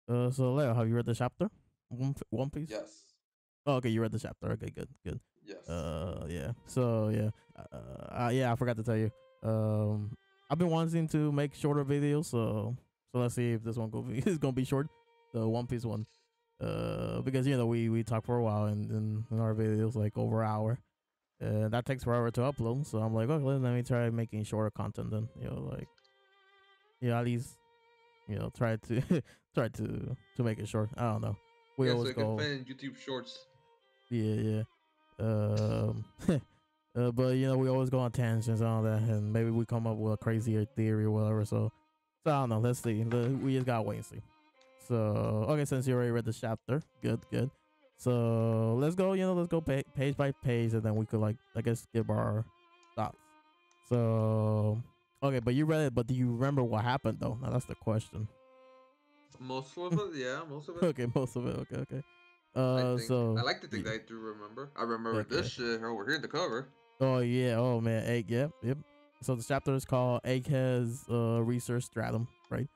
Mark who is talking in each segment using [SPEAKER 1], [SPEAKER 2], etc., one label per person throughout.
[SPEAKER 1] So Leo, have you read the chapter? One Piece.
[SPEAKER 2] Yes.
[SPEAKER 1] Oh, okay, you read the chapter. Okay, good, good.
[SPEAKER 2] Yes.
[SPEAKER 1] Yeah. So yeah, yeah, I forgot to tell you. Um, I've been wanting to make shorter videos, so let's see if this one is gonna be short, the One Piece one. Because we talk for a while and our videos like over an hour, and that takes forever to upload. So I'm like, okay, let me try making shorter content then. Like at least try to try to make it short. I don't know. We
[SPEAKER 2] Yeah, so
[SPEAKER 1] always
[SPEAKER 2] you can
[SPEAKER 1] go,
[SPEAKER 2] find in YouTube Shorts.
[SPEAKER 1] yeah, yeah. But we always go on tangents and all that, and maybe we come up with a crazier theory or whatever. So I don't know. Let's see. We just gotta wait and see. So okay, since you already read the chapter, good, good. So let's go. Let's go page by page, and then we could like I guess give our thoughts. So okay, but you read it, but do you remember what happened though? Now that's the question.
[SPEAKER 2] Most of it, yeah, most of it.
[SPEAKER 1] Okay, most of it. Okay, okay.
[SPEAKER 2] I think. I
[SPEAKER 1] So
[SPEAKER 2] like to think
[SPEAKER 1] yeah,
[SPEAKER 2] that I do remember. I remember this
[SPEAKER 1] okay.
[SPEAKER 2] shit over here in the cover.
[SPEAKER 1] Oh yeah. Oh man. Egg. Yep. Yep. So the chapter is called Egghead's Research Stratum, right?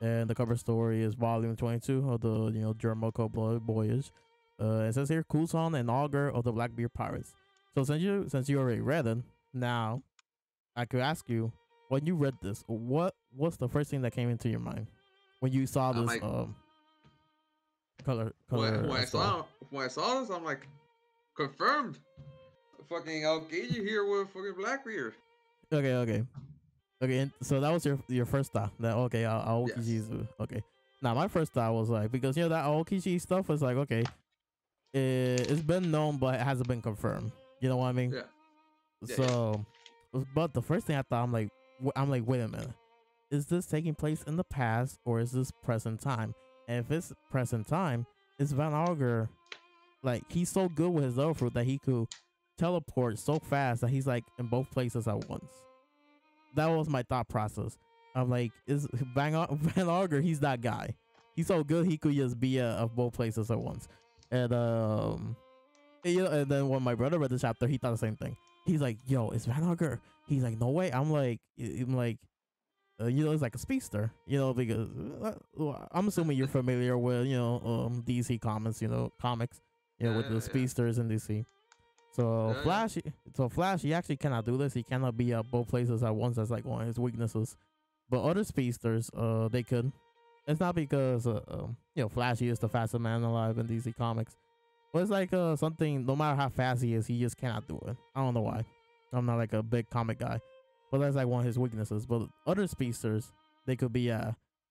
[SPEAKER 1] And the cover story is volume 22 of the Jermoko Blood Voyage. It says here, Kusan and Augur of the Blackbeard Pirates. So since you already read it, now I could ask you, when you read this, what's the first thing that came into your mind when you saw
[SPEAKER 2] I'm
[SPEAKER 1] this
[SPEAKER 2] like,
[SPEAKER 1] color story?
[SPEAKER 2] when I saw this, I'm like, confirmed. Fucking Algazy here with fucking Blackbeard.
[SPEAKER 1] Okay. Okay. Okay, and so that was your first thought. That okay,
[SPEAKER 2] Yes.
[SPEAKER 1] Aokichi's okay. Now my first thought was like, because that Aokichi stuff was like, okay, it's been known but it hasn't been confirmed. You know what I mean?
[SPEAKER 2] Yeah. Yeah. Yeah.
[SPEAKER 1] So, but the first thing I thought, I'm like, wait a minute, is this taking place in the past or is this present time? And if it's present time, is Van Auger like he's so good with his love fruit that he could teleport so fast that he's like in both places at once? That was my thought process. I'm like, is Van Auger? He's that guy. He's so good he could just be of both places at once. And and then when my brother read the chapter, he thought the same thing. He's like, "Yo, it's Van Auger." He's like, "No way." I'm like, it's like a speedster. Because I'm assuming you're familiar with DC comics. Comics. With
[SPEAKER 2] Yeah.
[SPEAKER 1] the
[SPEAKER 2] Yeah.
[SPEAKER 1] speedsters in DC. So
[SPEAKER 2] Yeah. Yeah.
[SPEAKER 1] Flash, he actually cannot do this. He cannot be at both places at once. That's like one of his weaknesses. But other speedsters, they could. It's not because Flash is the fastest man alive in DC Comics, but it's like something. No matter how fast he is, he just cannot do it. I don't know why. I'm not like a big comic guy, but that's like one of his weaknesses. But other speedsters, they could be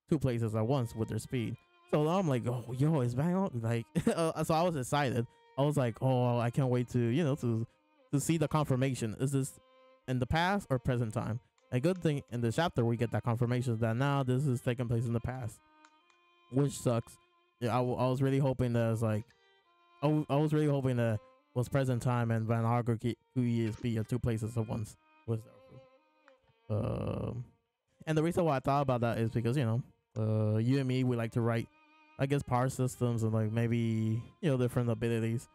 [SPEAKER 1] two places at once with their speed. So I'm like, oh, yo, it's bang on. Like, so I was excited. I was like, oh, I can't wait to to see the confirmation. Is this in the past or present time? A good thing in the chapter we get that confirmation that now this is taking place in the past, which sucks. Yeah, I was really hoping that it's like I was really hoping that was present time and Van Harger could is be in two places at once. Was um, and the reason why I thought about that is because you and me we like to write, I guess, power systems and like maybe different abilities.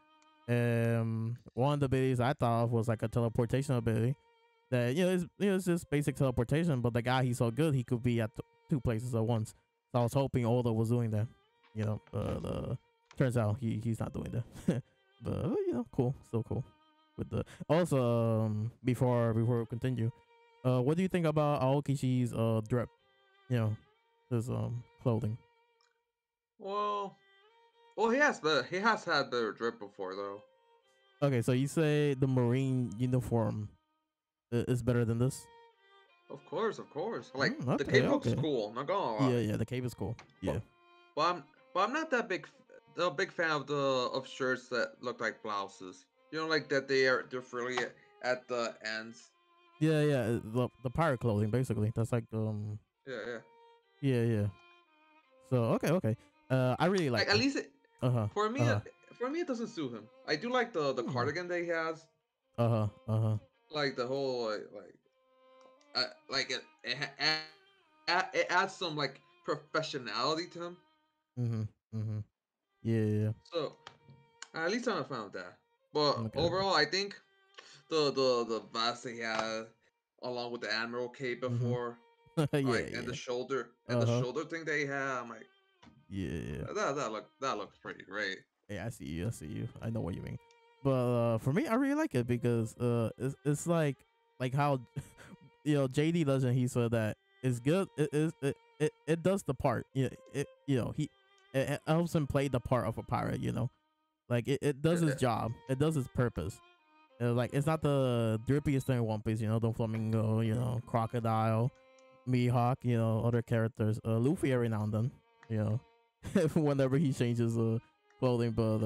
[SPEAKER 1] One of the abilities I thought of was like a teleportation ability that it's just basic teleportation, but the guy he's so good he could be at two places at once. So I was hoping Oda was doing that. Turns out he's not doing that. But cool, still cool. With the also before we continue, what do you think about Aokishi's drip? His clothing.
[SPEAKER 2] Well, well, he has had better drip before though.
[SPEAKER 1] Okay, so you say the marine uniform is better than this?
[SPEAKER 2] Of course, of course. Like the
[SPEAKER 1] Okay,
[SPEAKER 2] cape looks
[SPEAKER 1] okay.
[SPEAKER 2] cool. Not gonna
[SPEAKER 1] Yeah,
[SPEAKER 2] lie.
[SPEAKER 1] yeah. The cape is cool.
[SPEAKER 2] But
[SPEAKER 1] Yeah.
[SPEAKER 2] but I'm but I'm not that a big fan of the of shirts that look like blouses. You know, like that they're frilly at the ends.
[SPEAKER 1] Yeah, yeah. The pirate clothing, basically. That's like
[SPEAKER 2] Yeah, yeah.
[SPEAKER 1] Yeah, yeah. So okay, okay. I really like
[SPEAKER 2] Like at
[SPEAKER 1] them.
[SPEAKER 2] least
[SPEAKER 1] Uh huh.
[SPEAKER 2] for
[SPEAKER 1] Uh
[SPEAKER 2] me,
[SPEAKER 1] huh.
[SPEAKER 2] for me it doesn't suit him. I do like the
[SPEAKER 1] Hmm.
[SPEAKER 2] cardigan that he has.
[SPEAKER 1] Uh huh. Uh huh.
[SPEAKER 2] Like the whole like it adds some like professionality to him.
[SPEAKER 1] Mhm. Mhm. Yeah, yeah.
[SPEAKER 2] So at least I'm a fan of that. But
[SPEAKER 1] Okay. Okay.
[SPEAKER 2] overall, I think the vest he had, along with the admiral cape
[SPEAKER 1] Mhm.
[SPEAKER 2] before,
[SPEAKER 1] Yeah,
[SPEAKER 2] like and
[SPEAKER 1] yeah.
[SPEAKER 2] the
[SPEAKER 1] Uh huh.
[SPEAKER 2] shoulder thing that he had, I'm like,
[SPEAKER 1] Yeah.
[SPEAKER 2] That looks pretty great.
[SPEAKER 1] Yeah, I see you. I see you. I know what you mean. But for me, I really like it because it's like how JD Legend, he said that it's good. It does the part. Yeah, it helps him play the part of a pirate. Like it does his
[SPEAKER 2] Yeah,
[SPEAKER 1] job. It does its purpose. Like it's not the drippiest thing in One Piece. The flamingo. Crocodile, Mihawk. Other characters. Luffy every now and then. You whenever he changes clothing, but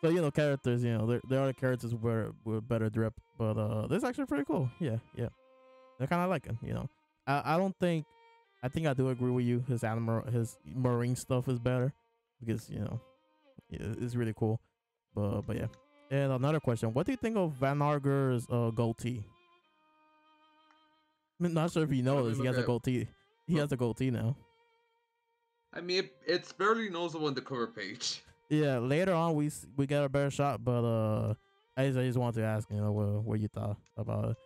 [SPEAKER 1] so characters. There are characters with better drip, but this is actually pretty cool. Yeah, yeah. I kind of like it. I don't think. I think I do agree with you. His marine stuff is better because it's really cool. But yeah. And another question: what do you think of Van Arger's goatee? I'm not sure if you
[SPEAKER 2] let
[SPEAKER 1] know
[SPEAKER 2] me
[SPEAKER 1] this. He
[SPEAKER 2] look
[SPEAKER 1] has a
[SPEAKER 2] at.
[SPEAKER 1] goatee. He
[SPEAKER 2] Look,
[SPEAKER 1] has a goatee now.
[SPEAKER 2] I mean, it's barely noticeable on the cover page.
[SPEAKER 1] Yeah. Later on, we get a better shot, but I just wanted to ask what you thought about it.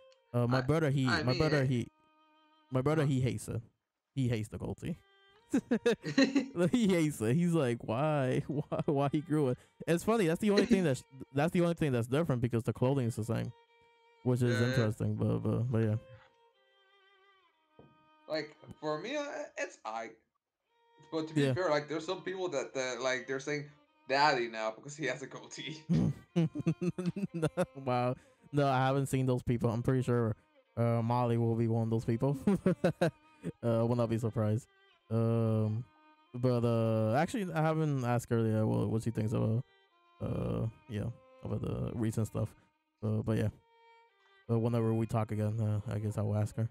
[SPEAKER 1] My
[SPEAKER 2] I
[SPEAKER 1] brother
[SPEAKER 2] I mean,
[SPEAKER 1] my brother
[SPEAKER 2] uh-huh.
[SPEAKER 1] he hates it. He hates the goatee. He hates it. He's like, why, why he grew it? It's funny. That's the only thing that's different because the clothing is the same, which is
[SPEAKER 2] Yeah,
[SPEAKER 1] interesting. But yeah,
[SPEAKER 2] like for me, it's I. But to be
[SPEAKER 1] yeah.
[SPEAKER 2] fair, like there's some people that like they're saying daddy now because he has a goatee.
[SPEAKER 1] Wow. No, I haven't seen those people. I'm pretty sure Molly will be one of those people. Will not be surprised. Um, but actually, I haven't asked her yet what she thinks about yeah, about the recent stuff. But yeah, whenever we talk again, I guess I will ask her.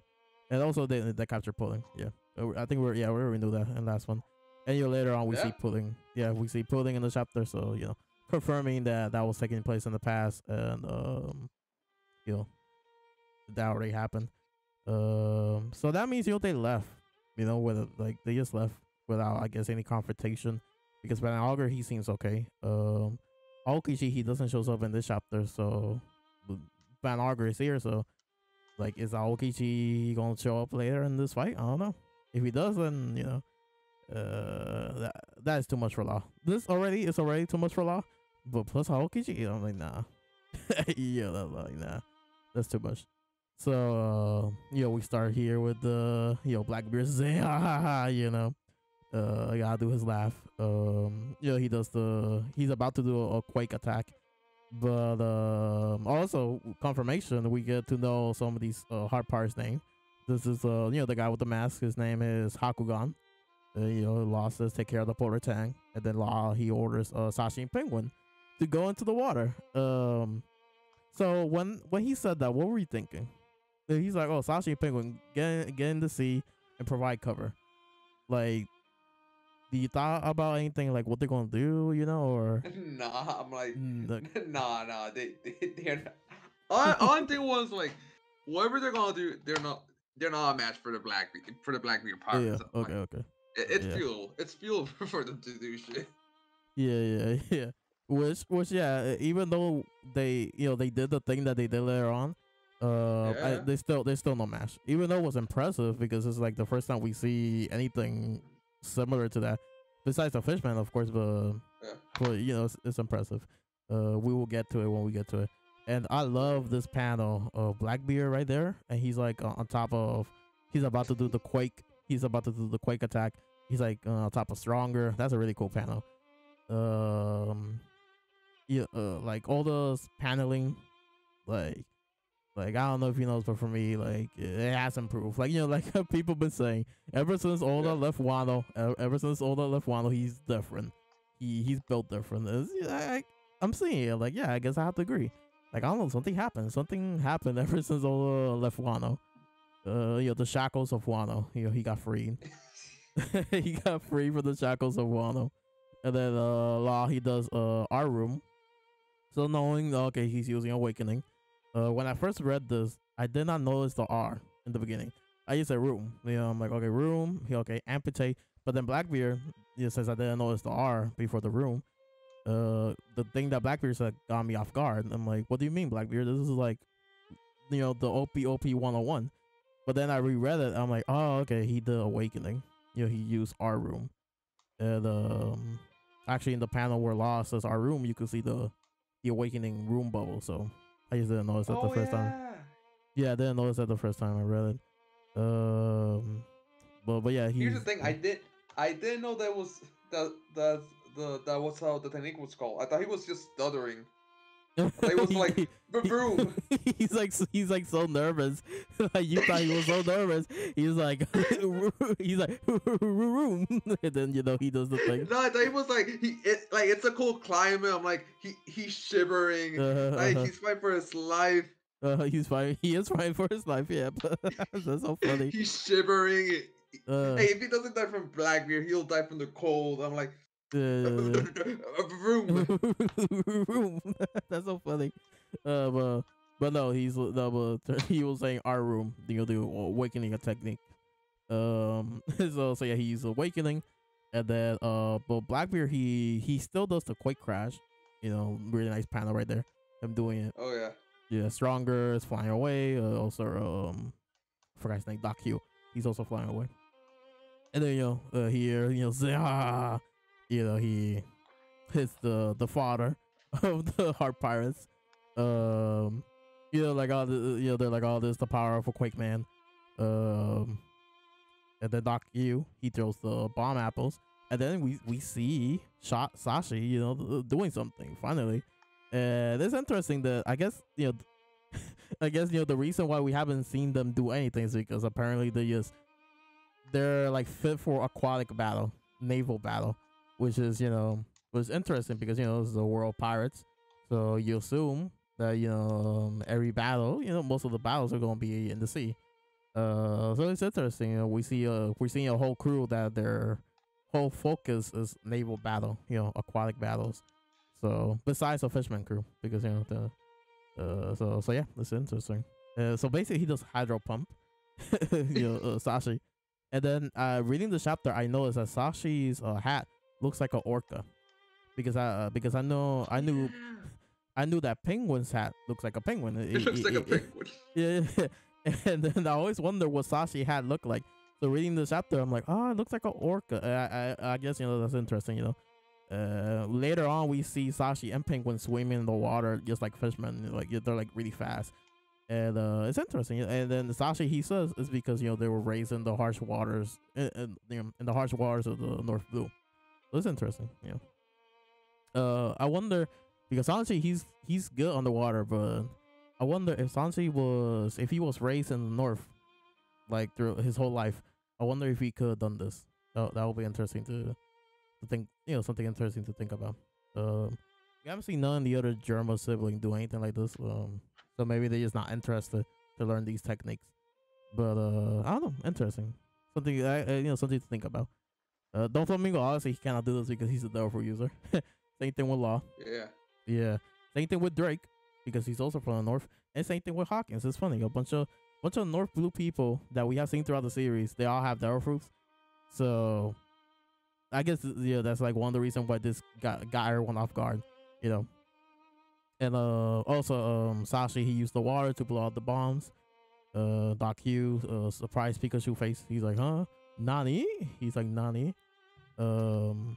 [SPEAKER 1] And also the capture pulling. Yeah, I think we already knew that in last one. And later on we
[SPEAKER 2] Yeah,
[SPEAKER 1] see pulling. Yeah, we see pulling in the chapter. So confirming that that was taking place in the past, and you know that already happened. So that means they left. With like they just left without I guess any confrontation because Van Auger he seems okay. Aokichi he doesn't shows up in this chapter, so Van Auger is here. So like, is Aokichi gonna show up later in this fight? I don't know. If he does, then that is too much for Law. This already is already too much for Law, but plus Aokichi, I'm like nah. Yeah, that's like nah, that's too much. So we start here with the Blackbeard saying ha ha ha. I gotta do his laugh. He does he's about to do a quake attack, but also confirmation we get to know some of these hard parts name. This is the guy with the mask. His name is Hakugan. Law says take care of the Porter Tang, and then Law he orders Sashimi Penguin to go into the water. So when he said that, what were you thinking? He's like, oh, Sashimi Penguin, get in the sea and provide cover. Like, do you thought about anything like what they're gonna do? Or
[SPEAKER 2] nah. I'm like,
[SPEAKER 1] the,
[SPEAKER 2] nah. They're not. All thing was like, whatever they're gonna do, they're not a match for the Blackbeard
[SPEAKER 1] yeah,
[SPEAKER 2] Pirates. I'm
[SPEAKER 1] okay,
[SPEAKER 2] like,
[SPEAKER 1] okay,
[SPEAKER 2] it's
[SPEAKER 1] yeah.
[SPEAKER 2] fuel. It's fuel for them to do shit.
[SPEAKER 1] Yeah, yeah, yeah. Which, yeah. Even though they did the thing that they did later on,
[SPEAKER 2] Yeah.
[SPEAKER 1] they still no match. Even though it was impressive because it's like the first time we see anything similar to that, besides the Fishman, of course.
[SPEAKER 2] Yeah.
[SPEAKER 1] But it's impressive. We will get to it when we get to it. And I love this panel of Blackbeard right there, and he's like on top of, he's about to do the quake. He's about to do the quake attack. He's like on top of Stronger. That's a really cool panel. Yeah, like all those paneling, like I don't know if you know, but for me, like it has improved. Like like people been saying, ever since Oda
[SPEAKER 2] Yeah.
[SPEAKER 1] left Wano, he's different. He's built different. I'm seeing it. Like yeah, I guess I have to agree. Like I don't know, something happened. Something happened ever since Oda left Wano. The shackles of Wano. He got freed. He got free from the shackles of Wano. And then Law he does our room. So knowing okay he's using awakening. When I first read this, I did not notice the R in the beginning. I just said room. I'm like okay room. Okay amputate. But then Blackbeard says I didn't notice the R before the room. The thing that Blackbeard said got me off guard. I'm like, what do you mean Blackbeard? This is like the OP 101. But then I reread it. I'm like, oh okay, he did awakening. He used R room. And actually in the panel where Law says our room, you could see the awakening room bubble. So I just didn't notice that the
[SPEAKER 2] Oh
[SPEAKER 1] first time.
[SPEAKER 2] yeah.
[SPEAKER 1] Yeah, I didn't notice that the first time I read it. But yeah,
[SPEAKER 2] Here's the
[SPEAKER 1] he's
[SPEAKER 2] thing. I didn't know that was that was how the technique was called. I thought he was just stuttering. I thought he was like
[SPEAKER 1] he,
[SPEAKER 2] vroom.
[SPEAKER 1] he's like so nervous. Like you thought he was so nervous. He's like he's like room, and then he does the thing.
[SPEAKER 2] No, I thought he was like like it's a cool climate. I'm like he's shivering, like he's fighting for his life.
[SPEAKER 1] He's fine. He is fine for his life. Yeah, but that's so funny.
[SPEAKER 2] He's shivering.
[SPEAKER 1] Uh,
[SPEAKER 2] Hey, if he doesn't die from Blackbeard, he'll die from the cold. I'm like,
[SPEAKER 1] uh,
[SPEAKER 2] vroom.
[SPEAKER 1] that's so funny. But no, he was saying our room. The awakening a technique. So yeah, he's awakening, and then but Blackbeard he still does the quick crash. Really nice panel right there. Him doing it.
[SPEAKER 2] Oh yeah.
[SPEAKER 1] Yeah, stronger is flying away. Also, forgot his name, Doc Hugh. He's also flying away. And then here he hits the father of the Heart Pirates. Like all the they're like, all this the power of a Quake Man. And then Doc Hugh he throws the bomb apples, and then we see Sashi doing something finally. And it's interesting that I guess the reason why we haven't seen them do anything is because apparently they're like fit for aquatic battle, naval battle, which is was interesting because this is the world pirates, so you assume that every battle, most of the battles are going to be in the sea. So it's interesting. We're seeing a whole crew that their whole focus is naval battle, aquatic battles. So besides the fisherman crew, because so yeah, that's interesting. So basically, he does hydro pump, Sashi, and then reading the chapter, I noticed that Sashi's hat looks like an orca, because I knew that Penguin's hat looks like a penguin.
[SPEAKER 2] It looks like a penguin.
[SPEAKER 1] Yeah, and then I always wonder what Sashi hat looked like. So reading the chapter, I'm like, oh, it looks like an orca. I guess that's interesting. Later on, we see Sashi and Penguin swimming in the water just like fishmen. Like they're like really fast, and it's interesting. And then Sashi, he says, it's because they were raised in the harsh waters, in the harsh waters of the North Blue. So it's interesting. I wonder, because Sanji he's good underwater, but I wonder if if he was raised in the North, like through his whole life. I wonder if he could have done this. That would be interesting to think, something interesting to think about. We haven't seen none of the other Germa siblings do anything like this. So maybe they're just not interested to learn these techniques. But I don't know, interesting. Something something to think about. Don Flamingo, obviously he cannot do this because he's a Delphi user. Same thing with Law.
[SPEAKER 2] Yeah.
[SPEAKER 1] Yeah. Same thing with Drake, because he's also from the North. And same thing with Hawkins. It's funny, a bunch of North Blue people that we have seen throughout the series, they all have Delphi fruits. So I guess that's like one of the reasons why this got everyone off guard, And also Sashi, he used the water to blow out the bombs. Doc Hugh surprised Pikachu face. He's like, huh? Nani? He's like, Nani? And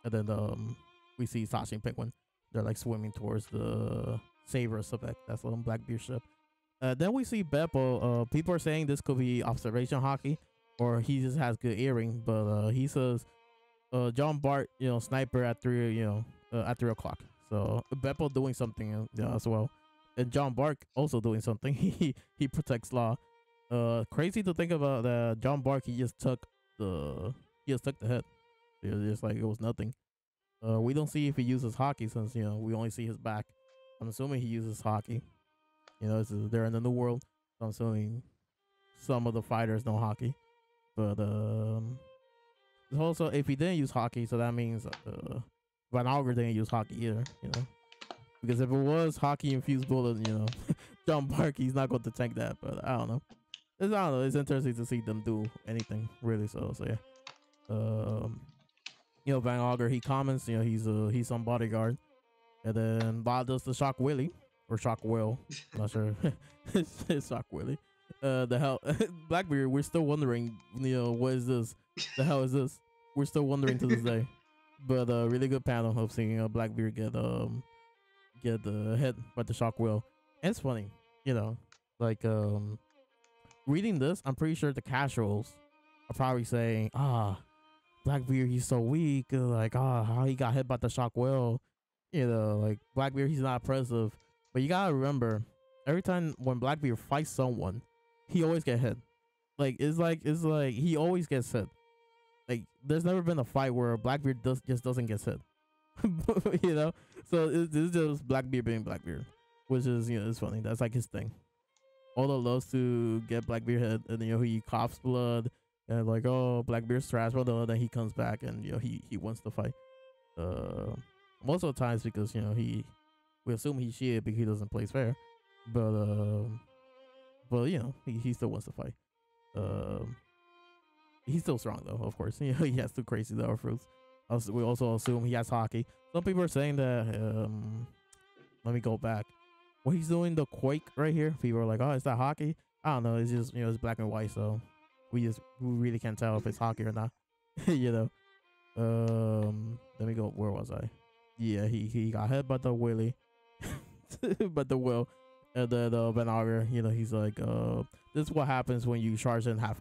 [SPEAKER 1] then we see Sashi and Penguin. They're like swimming towards the Saber Subject. That's a Blackbeard ship. Then we see Beppo. People are saying this could be observation hockey, or he just has good earring. But he says, John Bart, sniper at 3 o'clock. So Beppo doing something as well, and John Bark also doing something. he protects Law. Crazy to think about that. John Bark, he just took the head. It was just like it was nothing. We don't see if he uses hockey, since we only see his back. I'm assuming he uses hockey. They're in the new world, so I'm assuming some of the fighters know hockey. But also, if he didn't use hockey, so that means Van Auger didn't use hockey either. Because if it was hockey infused bullet, John Bark, he's not going to tank that. But I don't know. It's interesting to see them do anything really. So yeah. Van Auger, he comments, he's some bodyguard, and then Bob does the shock Willie or shock Will, I'm not sure. It's shock Willie. The hell, Blackbeard, we're still wondering, what is this? The hell is this? we're still wondering to this day. But really good panel of seeing Blackbeard get hit by the shock wheel. And it's funny, you know, like reading this, I'm pretty sure the casuals are probably saying, Blackbeard, he's so weak. Like, how he got hit by the shock whale. You know, like Blackbeard, he's not impressive. But you gotta remember, every time when Blackbeard fights someone, he always get hit. Like it's like he always gets hit. Like there's never been a fight where Blackbeard just doesn't get hit. You know, so it's just Blackbeard being Blackbeard, which is it's funny. That's like his thing. Although loves to get Blackbeard hit, and he coughs blood, and like Blackbeard's trash, but then he comes back and he wins the fight. Most of the times because we assume he's shit because he doesn't play fair, but he still wants to fight. He's still strong though, of course. He has two crazy power fruits. We also assume he has hockey. Some people are saying that. Let me go back. What he's doing the quake right here. People are like, "Oh, is that hockey?" I don't know. It's just it's black and white, so we really can't tell if it's hockey or not. Let me go. Where was I? Yeah, he got hit by the Willie, but the will, and then Van Auger. He's like, this is what happens when you charge in half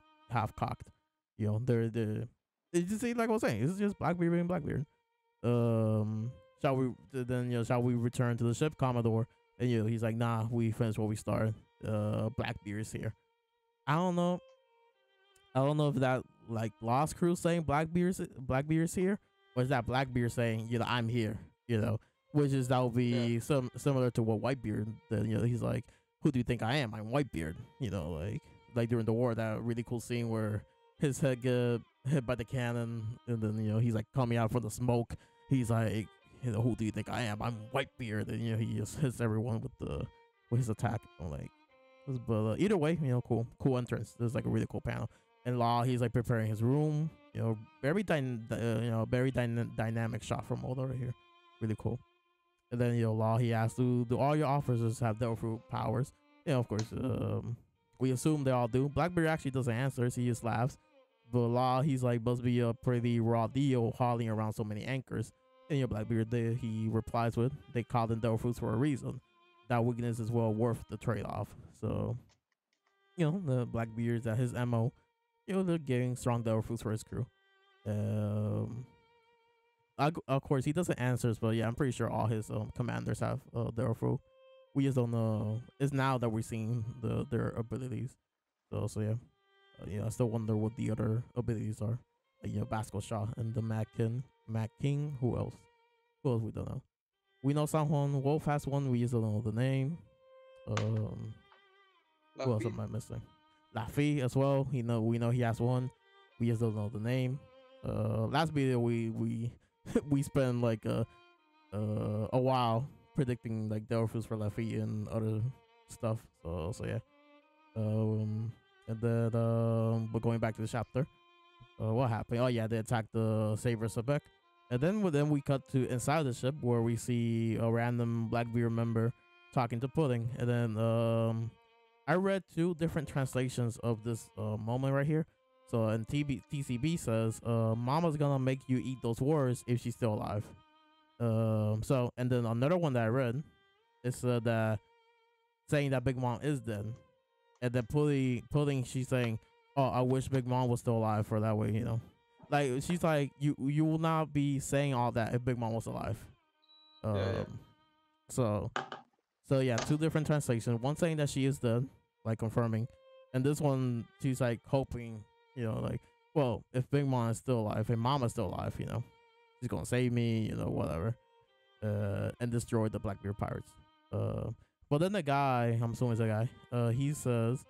[SPEAKER 1] cocked. They're it's just like I was saying. It's just Blackbeard being Blackbeard. Shall we return to the ship, Commodore? And he's like, nah, we finished what we started. Blackbeard is here. I don't know if that like Lost Crew saying Blackbeard's here, or is that Blackbeard saying I'm here? Which is that would be similar to what Whitebeard. He's like, who do you think I am? I'm Whitebeard. Like during the war, that really cool scene where his head get hit by the cannon, and then he's like coming out from the smoke. He's like, who do you think I am? I'm Whitebeard, and he just hits everyone with his attack. But either way, cool entrance. This is like a really cool panel. And Law, he's like preparing his room. Very dynamic shot from Oda right here. Really cool. And then Law, he asks, do all your officers have Devil Fruit powers? Of course. We assume they all do. Blackbeard actually doesn't answer, so he just laughs. But Law, he's like, must be a pretty raw deal hauling around so many anchors. And Blackbeard, he replies with, they call them Devil Fruits for a reason. That weakness is well worth the trade-off. So, the Blackbeard's at his MO. They're getting strong Devil Fruits for his crew. Of course, he doesn't answer, but yeah, I'm pretty sure all his commanders have Devil Fruit. We just don't know. It's now that we're seeing their abilities. So yeah. I still wonder what the other abilities are. Basco Shaw and the Mac King. Who else? We don't know. We know Sanhon Wolf has one. We just don't know the name. Who else am I missing? Laffy as well. We know he has one. We just don't know the name. Last video we we spent like a while predicting like Devil Fruits for Laffy and other stuff. So yeah. And then but going back to the chapter, what happened? Oh yeah, they attacked the Saber Sebek. And then we cut to inside the ship where we see a random Blackbeard member talking to Pudding. And then I read two different translations of this moment right here. So in TCB says, Mama's gonna make you eat those words if she's still alive. So and then another one that I read, it said that saying that Big Mom is dead. And then Pudding, she's saying, oh, I wish Big Mom was still alive for that way, Like she's like, you will not be saying all that if Big Mom was alive.
[SPEAKER 2] Yeah.
[SPEAKER 1] So yeah, two different translations. One saying that she is dead, like confirming, and this one she's like hoping, like, well, if Big Mom is still alive, if Mama's still alive, she's gonna save me, whatever, and destroy the Blackbeard pirates. But then the guy, I'm assuming it's a guy, he says,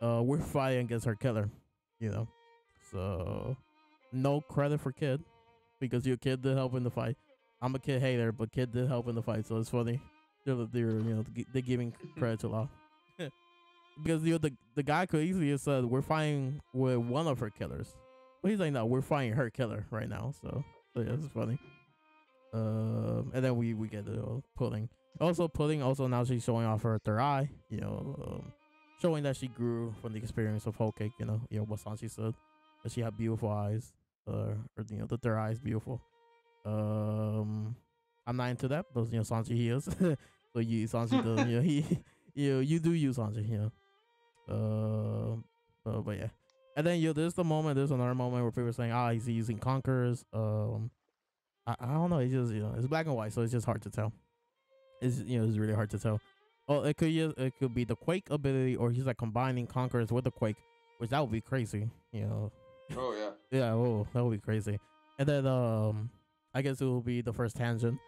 [SPEAKER 1] we're fighting against her killer, so. No credit for Kid, because your Kid did help in the fight. I'm a Kid hater, but Kid did help in the fight, so it's funny. They're giving credit to Law. Because the guy could easily have said we're fighting with one of her killers, but he's like, no, we're fighting her killer right now. So yeah, it's funny. And then we get the Pudding. Pudding now she's showing off her third eye. Showing that she grew from the experience of Whole Cake. What Sanchi said, that she had beautiful eyes. or the third eye is beautiful. Um, I'm not into that, but Sanji he is. So Sanji does he you do use Sanji, but yeah. And then there's another moment where people are saying, he's using conquerors. I don't know. It's just it's black and white, so it's just hard to tell. It's really hard to tell. Oh, it could be the Quake ability, or he's like combining conquerors with the Quake, which that would be crazy.
[SPEAKER 2] Oh yeah.
[SPEAKER 1] Yeah, oh, that would be crazy. And then I guess it will be the first tangent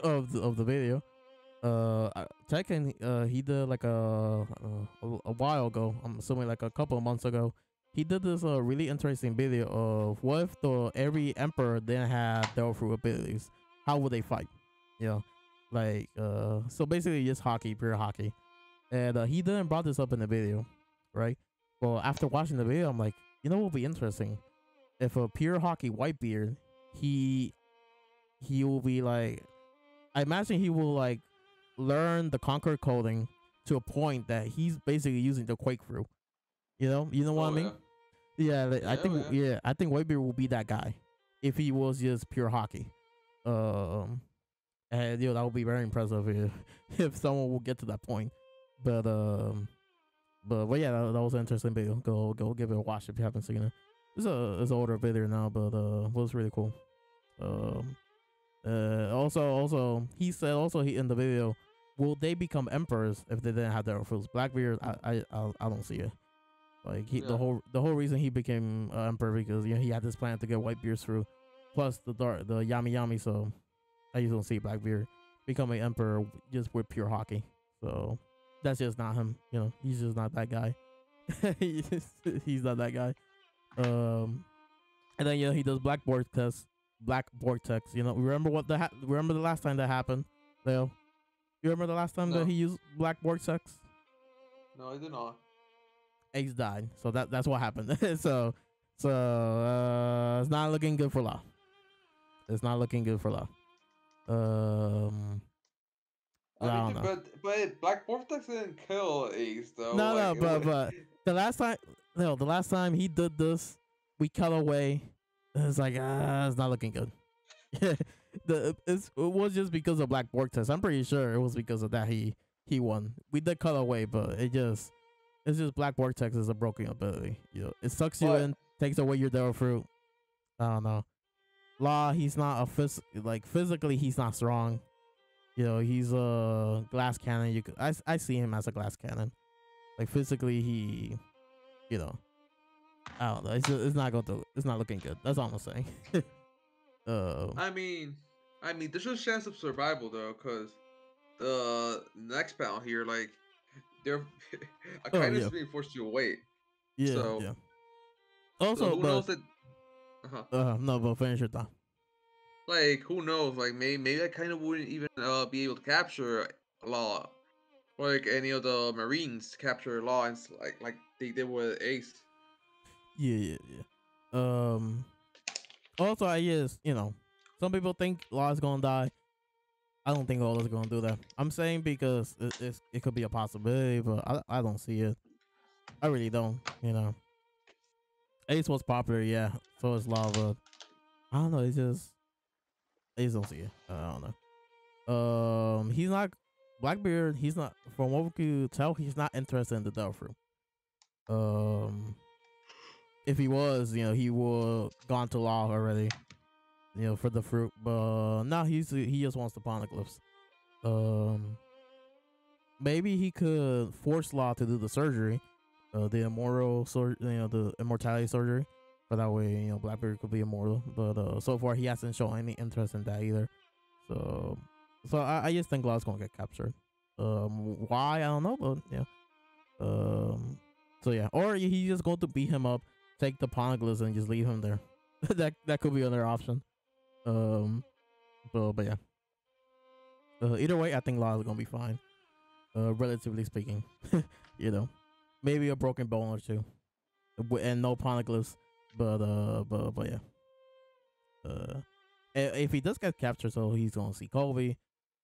[SPEAKER 1] of the video. Tekken, he did like a while ago. I'm assuming like a couple of months ago. He did this really interesting video of what if every emperor didn't have devil fruit abilities? How would they fight? Like so basically just hockey, pure hockey. And he didn't brought this up in the video, right? Well, after watching the video, I'm like, what would be interesting if a pure hockey Whitebeard, he will be like, I imagine he will like learn the Conquer coding to a point that he's basically using the Quake fruit. You know what I mean? Yeah, I think Whitebeard will be that guy if he was just pure hockey. And that would be very impressive if someone will get to that point. But yeah, that was an interesting video. Go give it a watch if you haven't seen it. It's an older video now, but it was really cool. Also he said he in the video, will they become emperors if they didn't have their fruits? Blackbeard, I don't see it. Like the whole reason he became emperor because he had this plan to get Whitebeard's fruit, plus the Yami Yami. So I just don't see Blackbeard becoming emperor just with pure hockey. So that's just not him. He's just not that guy. He's not that guy. And then he does Black Vortex. Remember remember the last time that happened, Leo? You remember the last time that he used Black Vortex?
[SPEAKER 2] No, I did not.
[SPEAKER 1] Ace died, so that's what happened. so it's not looking good for Law. It's not looking good for Law. I don't know.
[SPEAKER 2] But Black Vortex didn't kill Ace though.
[SPEAKER 1] No, but the last time he did this, we cut away. It's like it's not looking good. It was just because of Black Vortex. I'm pretty sure it was because of that he won. We did cut away, but it's just Black Vortex is a broken ability. It sucks you in, takes away your devil fruit. I don't know. Law, he's not physically he's not strong. He's a glass cannon. I see him as a glass cannon. Like physically he, I don't know. It's not looking good. That's all I'm saying.
[SPEAKER 2] I mean, there's a chance of survival though, cause the next panel here, like, they're Akaina's being forced to wait.
[SPEAKER 1] Yeah.
[SPEAKER 2] So,
[SPEAKER 1] yeah. Also,
[SPEAKER 2] who knows that?
[SPEAKER 1] No, but finish your thought.
[SPEAKER 2] Like, who knows? Like, maybe I kind of wouldn't even be able to capture Law, like any of the Marines capture Law, and like they did with Ace.
[SPEAKER 1] Yeah. Also, I guess some people think Law is gonna die. I don't think Law is gonna do that. I'm saying because it could be a possibility, but I don't see it. I really don't. Ace was popular, yeah. So is Law, but I don't know. I just don't see it. I don't know. He's not Blackbeard. He's not. From what we could tell, he's not interested in the devil fruit. If he was, he would gone to Law already. For the fruit, but no, he just wants the poneglyphs. Maybe he could force Law to do the surgery, the the immortality surgery. But that way, Blackbeard could be immortal. But so far, he hasn't shown any interest in that either. So I just think Law's gonna get captured. Why I don't know, but yeah. So yeah, or he's just going to beat him up, take the poneglyphs, and just leave him there. that could be another option. But yeah. Either way, I think Law is gonna be fine. Relatively speaking, maybe a broken bone or two, and no poneglyphs. But yeah. If he does get captured, so he's gonna see Kobe.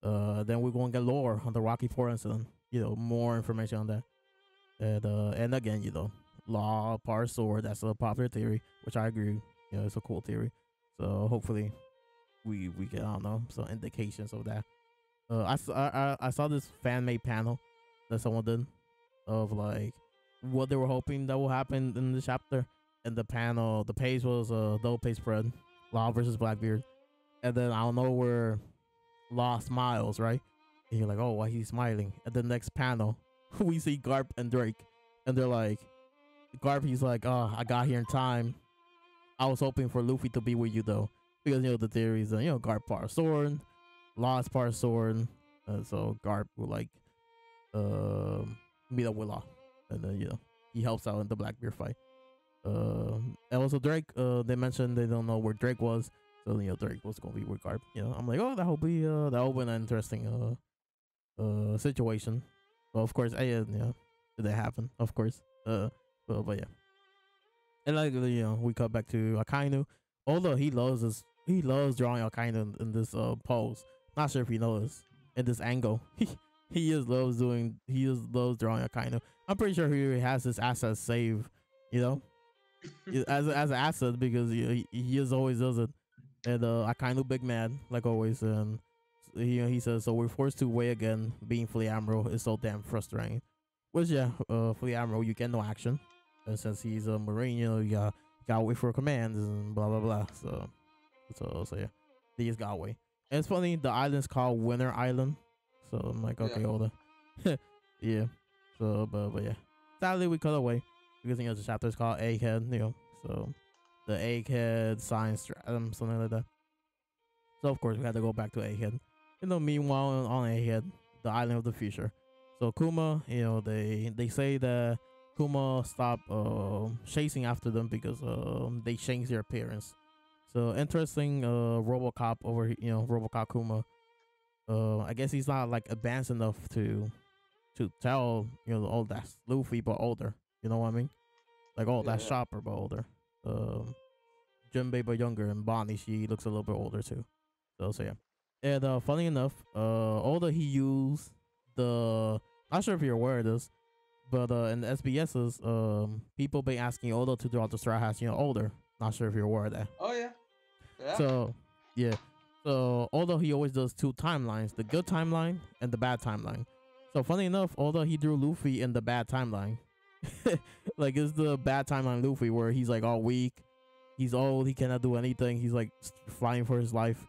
[SPEAKER 1] Then we're gonna get lore on the Rocky Four incident. More information on that. And again, Law, power sword. That's a popular theory, which I agree. it's a cool theory. So hopefully we get, I don't know, some indications of that. I saw this fan made panel that someone did of like what they were hoping that will happen in the chapter. And the page was a double page spread, Law versus Blackbeard, and then I don't know where Law smiles, right? And you're like, oh, why he's smiling? And the next panel, we see Garp and Drake, and they're like, Garp, he's like, oh, I got here in time. I was hoping for Luffy to be with you though, because the theories, Garp part sword, Law's part sword, so Garp will like meet up with Law, and then he helps out in the Blackbeard fight. And also Drake, they mentioned they don't know where Drake was, so Drake was gonna be with Garp. I'm like, oh, that'll be an interesting situation. Well, of course, did that happen? Of course. But yeah, and like we cut back to Akainu. Although he loves drawing Akainu in this pose. Not sure if you noticed in this angle. He just loves drawing Akainu. I'm pretty sure he has his assets saved, as an asset, because he just always does it. And Akainu big man like always, and he says, so we're forced to weigh again. Being Fleet Admiral is so damn frustrating. Which Fleet Admiral, you get no action, and since he's a Marine, you gotta wait for commands and blah blah blah. So yeah, they just gotta wait. And it's funny, the island's called Winter Island, so I'm like, okay, hold on. Yeah. So but yeah, sadly we cut away because the chapter is called Egghead, so the Egghead sign Stratum, something like that. So of course we had to go back to Egghead. Meanwhile on Egghead, the island of the future. So Kuma, they say that Kuma stopped chasing after them because they changed their appearance. So interesting, RoboCop over RoboCop Kuma. I guess he's not like advanced enough to tell oh, that's Luffy but older. You know what I mean? Like, oh, that's Chopper but older. Jinbei but younger, and Bonnie, she looks a little bit older too. So yeah. And funny enough, although he used the, not sure if you're aware of this, but in the SBSs, people been asking Oda to draw the Straw Hats, older. Not sure if you're aware of that.
[SPEAKER 2] Oh yeah. Yeah.
[SPEAKER 1] So yeah. So although he always does two timelines, the good timeline and the bad timeline. So funny enough, although he drew Luffy in the bad timeline, like it's the bad timeline Luffy where he's like all weak, he's old, he cannot do anything, he's like flying for his life.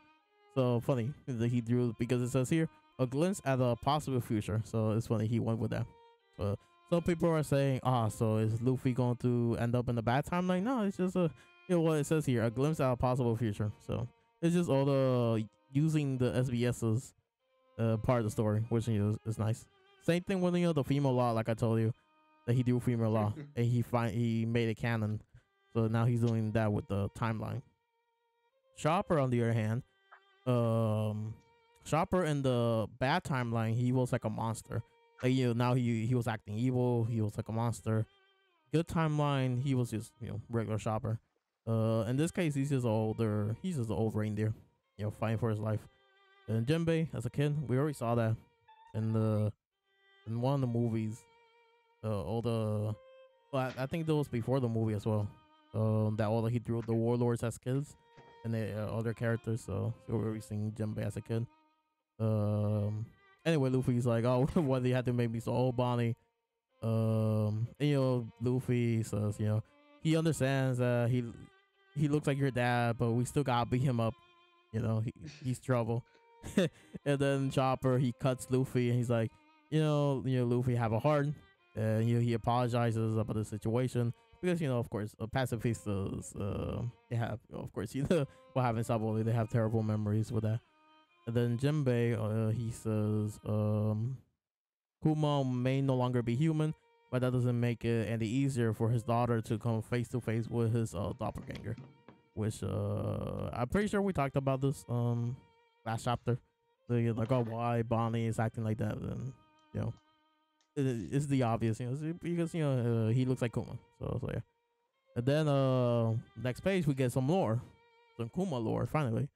[SPEAKER 1] So funny that he drew, because it says here a glimpse at a possible future. So it's funny he went with that. Some people are saying, so is Luffy going to end up in the bad timeline? No, it's just what it says here, a glimpse at a possible future. So it's just all the using the SBS's part of the story, which is nice. Same thing with the female law, like I told you, that he drew female law and he made it canon. So now he's doing that with the timeline. Chopper, on the other hand, Chopper in the bad timeline, he was like a monster. Like, now he was acting evil. He was like a monster. Good timeline, he was just regular Chopper. In this case, he's just older. He's just an old reindeer, fighting for his life. And Jinbei, as a kid, we already saw that in one of the movies. I think that was before the movie as well. That although he drew the warlords as kids and the other characters, so we already seen Jinbei as a kid. Anyway, Luffy's like, oh, why they had to make me so old, Bonnie? And, Luffy says, he understands he looks like your dad, but we still gotta beat him up. He's trouble. And then Chopper, he cuts Luffy, and he's like, Luffy have a heart, and he apologizes about the situation because of course, pacifistas, they have, of course, what happened in Saboli, they have terrible memories with that. And then Jinbei, he says, Kuma may no longer be human, but that doesn't make it any easier for his daughter to come face to face with his doppelganger. Which I'm pretty sure we talked about this last chapter. Like, oh, why Bonnie is acting like that, and it's the obvious, because he looks like Kuma. So yeah. And then next page we get some lore, some Kuma lore finally.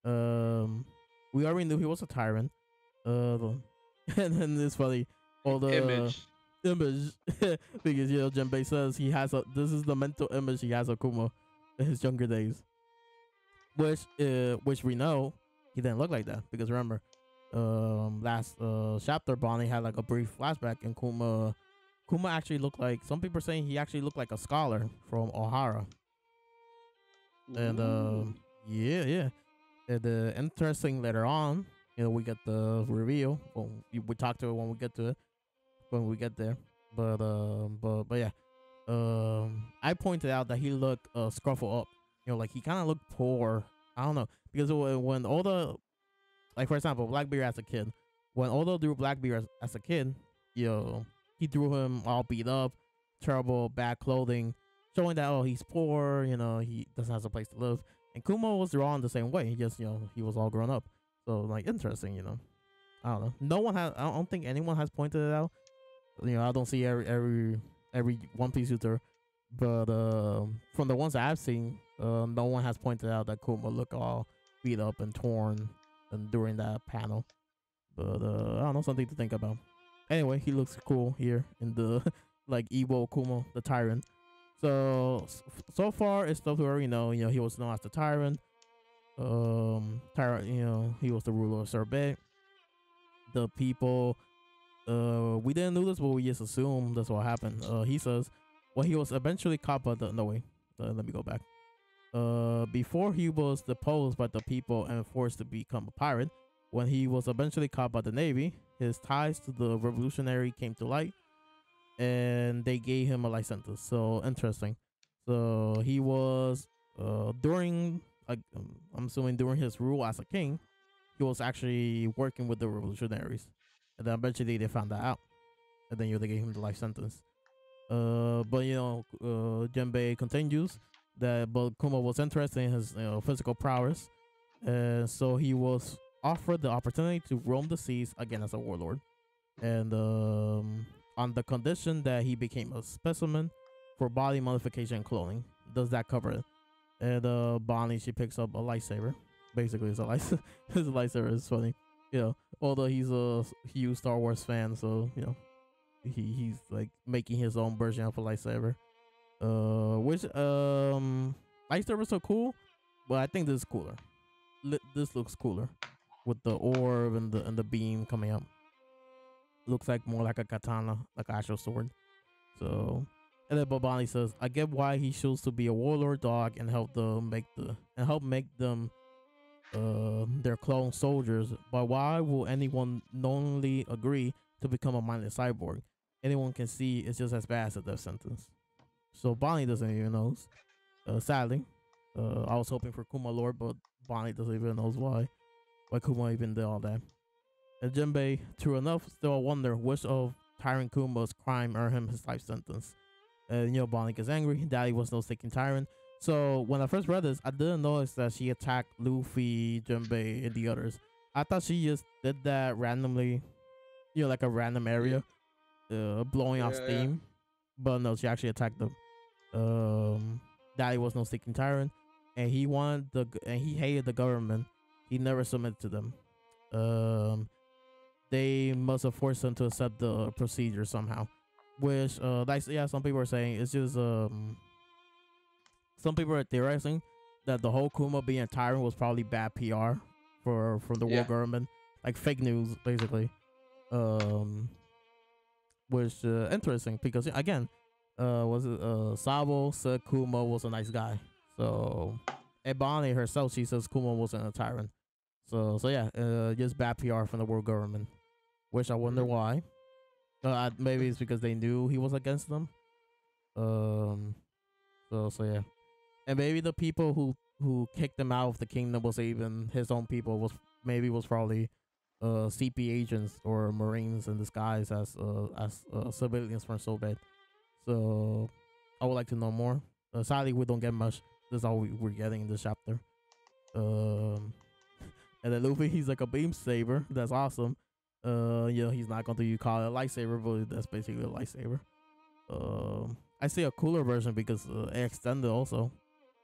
[SPEAKER 1] We already knew he was a tyrant. And then it's funny, all the image because Jinbei says he has this is the mental image he has of Kuma. in his younger days, which we know he didn't look like that because remember, last chapter Bonnie had like a brief flashback and Kuma actually looked like some people are saying he actually looked like a scholar from Ohara. And
[SPEAKER 2] Ooh.
[SPEAKER 1] yeah. And interesting later on, we get the reveal. Well, we talk to it when we get to it, when we get there. But yeah. I pointed out that he looked scruffled up. Like he kind of looked poor. I don't know because when all the like for example Blackbeard as a kid, when Oda drew Blackbeard as a kid, he drew him all beat up, terrible, bad clothing, showing that he's poor. He doesn't have a place to live. And Kuma was drawn the same way. He just he was all grown up. So like interesting. I don't know. No one has. I don't think anyone has pointed it out. I don't see every One Piece shooter, but from the ones that I've seen, no one has pointed out that Kuma looked all beat up and torn and during that panel. But I don't know, something to think about. Anyway, he looks cool here in the like evil Kuma, the tyrant. So far it's stuff we already know. He was known as the tyrant. Tyrant. He was the ruler of Sorbet. The people. We didn't know this, but we just assumed that's what happened. He says, when he was eventually caught by the no way. Let me go back. Before he was deposed by the people and forced to become a pirate, when he was eventually caught by the Navy, his ties to the revolutionary came to light, and they gave him a life sentence. So interesting. So he was during like I'm assuming during his rule as a king, he was actually working with the revolutionaries, and then eventually they found that out, and then they gave him the life sentence. But Jinbei continues that, but Kuma was interested in his physical prowess, and so he was offered the opportunity to roam the seas again as a warlord, and on the condition that he became a specimen for body modification and cloning. Does that cover it? And Bonnie, she picks up a lightsaber. Basically, it's a lightsaber. His lightsaber is funny. Although he's a huge Star Wars fan, so he's like making his own version of a lightsaber. Which lightsabers are cool, but I think this is cooler. This looks cooler with the orb and the beam coming up. Looks like more like a katana, like an actual sword. So, and then Babani says, "I get why he chose to be a warlord dog and help make them their clone soldiers. But why will anyone knowingly agree to become a mindless cyborg? Anyone can see it's just as bad as a death sentence." So Bonnie doesn't even know. Sadly, I was hoping for Kuma Lord, but Bonnie doesn't even knows why Kuma even did all that. And Jinbei, true enough, still wonder which of Tyrant Kuma's crime earned him his life sentence. And Bonnie gets angry. Daddy was no sticking tyrant. So when I first read this, I didn't notice that she attacked Luffy, Jinbei, and the others. I thought she just did that randomly, like a random area, blowing off steam. But no, she actually attacked them. Daddy was no sticking tyrant, and he hated the government. He never submitted to them. They must have forced him to accept the procedure somehow. Which, some people are saying it's just some people are theorizing that the whole Kuma being a tyrant was probably bad PR for the world government, like fake news basically. Which interesting because again, Sabo said Kuma was a nice guy. So Ebony herself, she says Kuma wasn't a tyrant. So yeah, just bad PR from the world government. Which I wonder why. Maybe it's because they knew he was against them. So yeah, and maybe the people who kicked him out of the kingdom was even his own people. Was probably CP agents or Marines in disguise as civilians from Soviet. So I would like to know more. Sadly, we don't get much. This is all we're getting in this chapter. And then Luffy, he's like a beam saber. That's awesome. He's not going to call it a lightsaber, but that's basically a lightsaber. I see a cooler version because it extended also.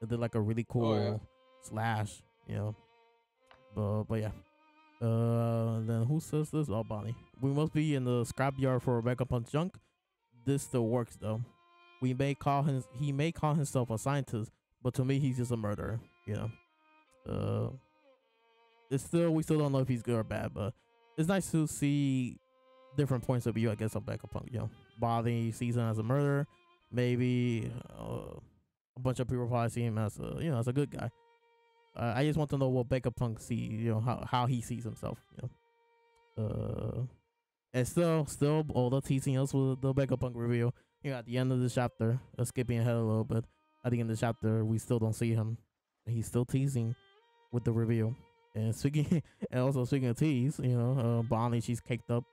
[SPEAKER 1] It did like a really cool slash, But yeah. Then who says this? Oh, Bonnie. We must be in the scrapyard for Vegapunk junk. This still works though. He may call himself a scientist, but to me, he's just a murderer. You know, it's still we still don't know if he's good or bad, but it's nice to see different points of view. I guess of Vegapunk. You know, Bobby sees him as a murderer. Maybe a bunch of people probably see him as a as a good guy. I just want to know what Vegapunk see. How he sees himself. And still all the teasing us with the Vegapunk reveal. At the end of the chapter, skipping ahead a little bit. At the end of the chapter, we still don't see him. He's still teasing with the reveal. And speaking, and also speaking of tease, Bonnie, she's caked up.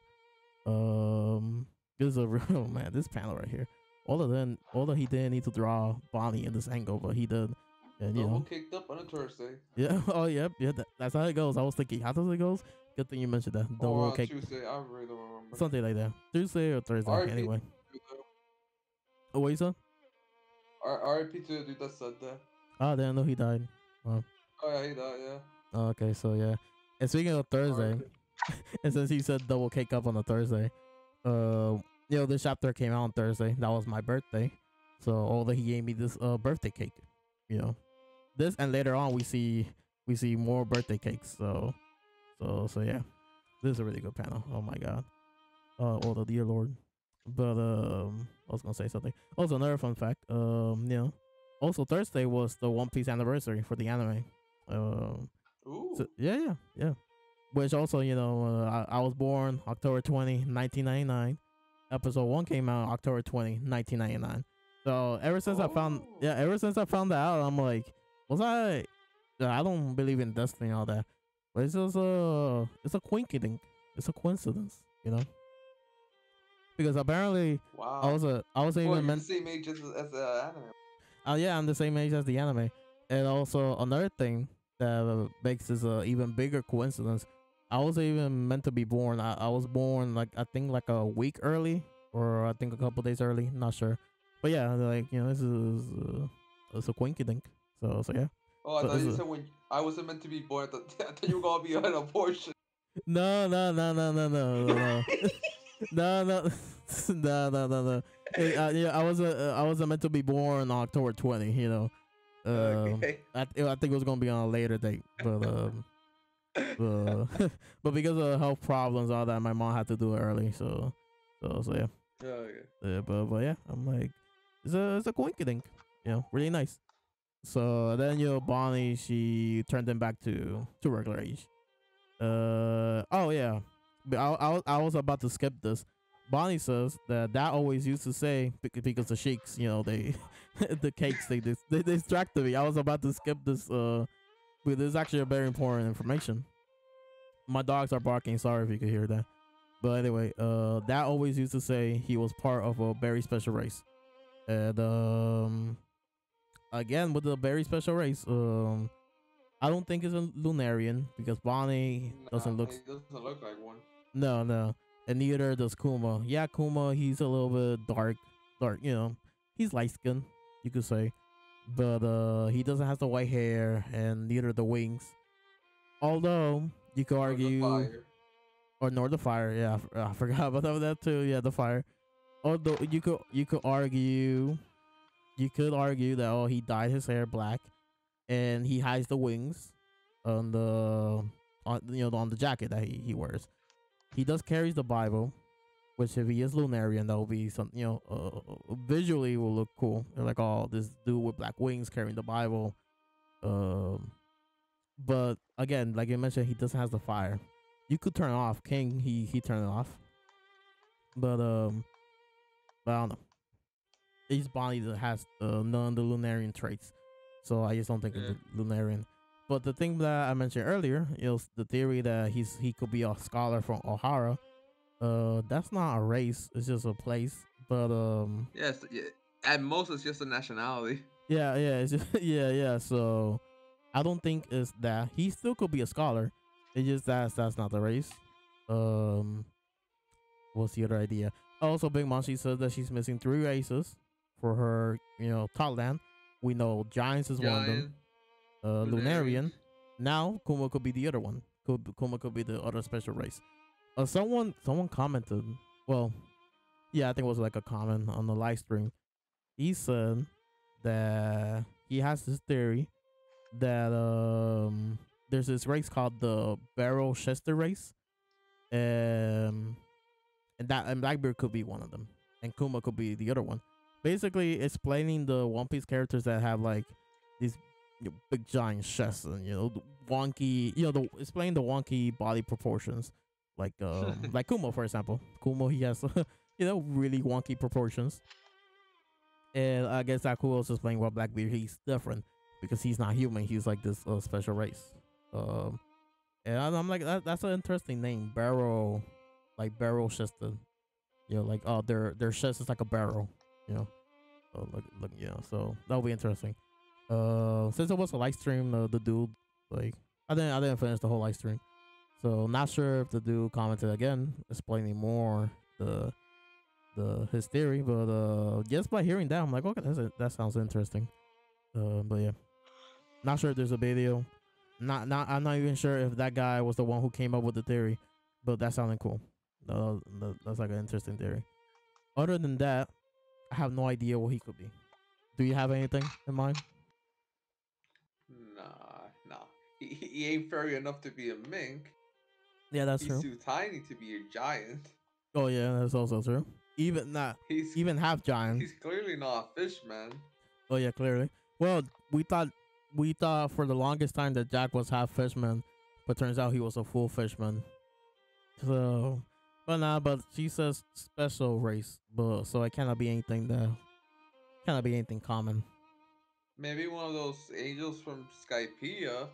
[SPEAKER 1] This is a real man. This panel right here. Although he didn't need to draw Bonnie in this angle, but he did. And
[SPEAKER 2] double caked up on a Thursday.
[SPEAKER 1] Yeah. Oh, yep. Yeah. That's how it goes. I was thinking, how does it goes? Good thing you mentioned that. Double cake.
[SPEAKER 2] Tuesday. I really don't remember.
[SPEAKER 1] Something like that. Tuesday or Thursday. Anyway. Oh, what you said?
[SPEAKER 2] R.I.P. to the dude that said that.
[SPEAKER 1] Oh, I didn't know he died.
[SPEAKER 2] Wow. Oh yeah, he died. Yeah.
[SPEAKER 1] Oh, okay, so yeah. And speaking of Thursday, and since he said double cake up on a Thursday, this chapter came out on Thursday. That was my birthday, so although he gave me this birthday cake, this, and later on we see more birthday cakes. So yeah, this is a really good panel. Oh my god. Oh the dear Lord. But I was gonna say something. Also, another fun fact. Also Thursday was the One Piece anniversary for the anime.
[SPEAKER 2] Ooh.
[SPEAKER 1] So, yeah. Which also, I was born October 20, 1999. Episode 1 came out October 20, 1999. So ever since I found that out, I'm like, I don't believe in destiny and all that. But it's just it's a coincidence. It's a coincidence, Because apparently,
[SPEAKER 2] wow.
[SPEAKER 1] I was even
[SPEAKER 2] the same age as the anime.
[SPEAKER 1] Yeah, I'm the same age as the anime. And also another thing that makes this a even bigger coincidence. I was even meant to be born. I was born I think a week early, or I think a couple days early. Not sure, but yeah, this is it's a coincidence. So yeah.
[SPEAKER 2] Oh, I thought you said when I wasn't meant to be born. I thought you were gonna be an abortion.
[SPEAKER 1] No. No. I wasn't meant to be born on October 20.
[SPEAKER 2] Okay.
[SPEAKER 1] I think it was gonna be on a later date, but but because of health problems, all that, my mom had to do it early. So yeah.
[SPEAKER 2] Oh, okay.
[SPEAKER 1] Yeah, but yeah, I'm like, it's a coincidence. Really nice. So then Bonnie, she turned him back to regular age. Oh yeah, I was about to skip this. Bonnie says that always used to say, because the sheiks, they the cakes, they distracted me. I was about to skip this, but this is actually a very important information. My dogs are barking. Sorry if you could hear that. But anyway, that always used to say he was part of a very special race. And again, with the very special race, I don't think it's a Lunarian, because Bonnie doesn't look.
[SPEAKER 2] He doesn't look like one.
[SPEAKER 1] No, and neither does Kuma. Yeah, Kuma, he's a little bit dark. He's light skinned, you could say, but he doesn't have the white hair, and neither the wings. Although you could argue, nor the fire. Yeah, I forgot about that too. Yeah, the fire. Although you could argue that he dyed his hair black, and he hides the wings on the jacket that he wears. He does carries the Bible, which if he is Lunarian, that will be some visually will look cool. They're like, oh, this dude with black wings carrying the Bible. But again, like you mentioned, he doesn't have the fire. You could turn it off. King, he turned it off. But I don't know. His body that has none of the Lunarian traits, so I just don't think it's Lunarian. But the thing that I mentioned earlier is the theory that he could be a scholar from O'Hara. That's not a race; it's just a place. But
[SPEAKER 2] yes, at most it's just a nationality.
[SPEAKER 1] Yeah, it's just, yeah. So I don't think it's that. He still could be a scholar. It's just that's not the race. What's the other idea? Also, Big Mom, she says that she's missing 3 races for her, Totland. We know Giants is one of them. Lunarian. Now Kuma could be the other one. Kuma could be the other special race. Someone commented. Well, yeah, I think it was like a comment on the live stream. He said that he has this theory that there's this race called the Barrel Chester race, um, and Blackbeard could be one of them, and Kuma could be the other one. Basically, explaining the One Piece characters that have like these big giant chests and the wonky, explain the wonky body proportions, like Kumo for example. Kumo, he has really wonky proportions, and I guess that could also explain why Blackbeard he's different because he's not human. He's like this special race. Um, and I'm like that's an interesting name, barrel chested. Like their chest is like a barrel. You know, look, so that'll be interesting. Since it was a live stream, the dude like I didn't finish the whole live stream, so not sure if the dude commented again, explaining more his theory, but just by hearing that, I'm like, okay, that sounds interesting. But yeah, not sure if there's a video. I'm not even sure if that guy was the one who came up with the theory, but that sounded cool. That's like an interesting theory. Other than that, I have no idea what he could be. Do you have anything in mind?
[SPEAKER 2] Nah. He ain't furry enough to be a mink.
[SPEAKER 1] Yeah, that's
[SPEAKER 2] He's
[SPEAKER 1] true.
[SPEAKER 2] too tiny to be a giant.
[SPEAKER 1] Oh yeah, that's also true. Even half giant.
[SPEAKER 2] He's clearly not a fish man.
[SPEAKER 1] Oh yeah, clearly. Well, we thought for the longest time that Jack was half fishman, but turns out he was a full fishman. So, but she says special race, but so it cannot be anything common.
[SPEAKER 2] Maybe one of those angels from Skypiea.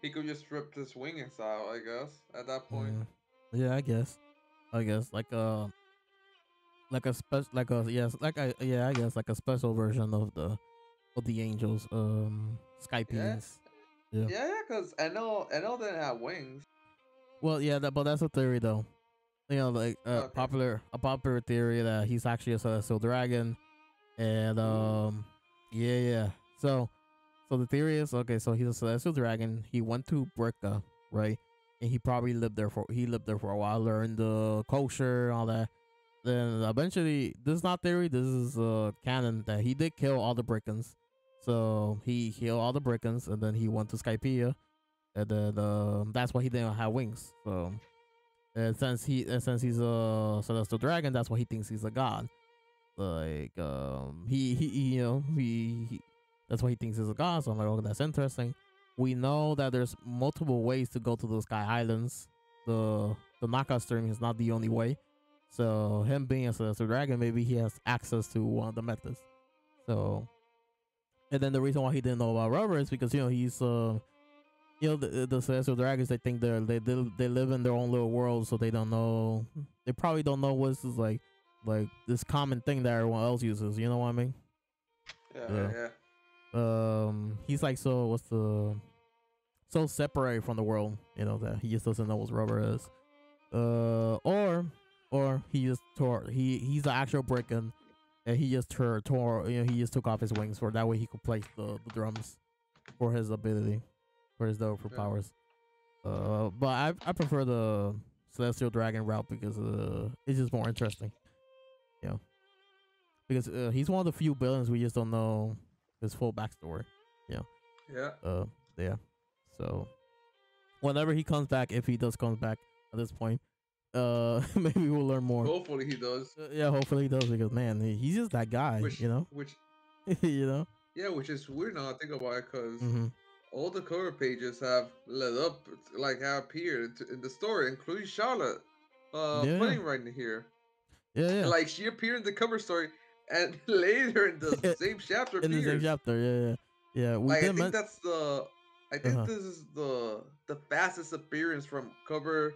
[SPEAKER 2] He could just rip his wings out, I guess, at that point.
[SPEAKER 1] Yeah, I guess like a special like a yes like I yeah I guess like a special version of the angels Skypeans.
[SPEAKER 2] Yeah, because Enel didn't have wings.
[SPEAKER 1] Well, yeah, but that's a theory though. Like
[SPEAKER 2] Okay.
[SPEAKER 1] popular theory that he's actually a celestial dragon, and yeah. So the theory is okay. So he's a celestial dragon. He went to Bricka, right? And he probably lived there for a while, learned the culture, all that. Then eventually, this is not theory. This is canon that he did kill all the Brickens. So he killed all the Brickens, and then he went to Skypiea, and then that's why he didn't have wings. So and since he's a celestial dragon, that's why he thinks he's a god. Like he that's why he thinks he's a god. So I'm like, oh, that's interesting. We know that there's multiple ways to go to the Sky Islands. The knockout stream is not the only way. So him being a celestial dragon, maybe he has access to one of the methods. So, and then the reason why he didn't know about rubber is because he's the celestial dragons. They think they live in their own little world, so they don't know. They probably don't know what's this like this common thing that everyone else uses. You know what I mean?
[SPEAKER 2] Yeah.
[SPEAKER 1] He's like so separated from the world, that he just doesn't know what rubber is. Or he just tore. He's the actual Bricken, and he just tore. He just took off his wings for that way he could play the drums for his ability, for his powers. But I prefer the celestial dragon route because it's just more interesting. Because he's one of the few villains we just don't know his full backstory. Yeah. So whenever he comes back, if he does come back at this point, maybe we'll learn more.
[SPEAKER 2] Hopefully he does.
[SPEAKER 1] Yeah, hopefully he does because man, he's just that guy.
[SPEAKER 2] Which Yeah, which is weird now I think about it because all the cover pages have led up, have appeared in the story, including Charlotte playing right here.
[SPEAKER 1] Yeah.
[SPEAKER 2] And, like she appeared in the cover story, and later in the same chapter.
[SPEAKER 1] In the same chapter, yeah.
[SPEAKER 2] I think this is the fastest appearance from a cover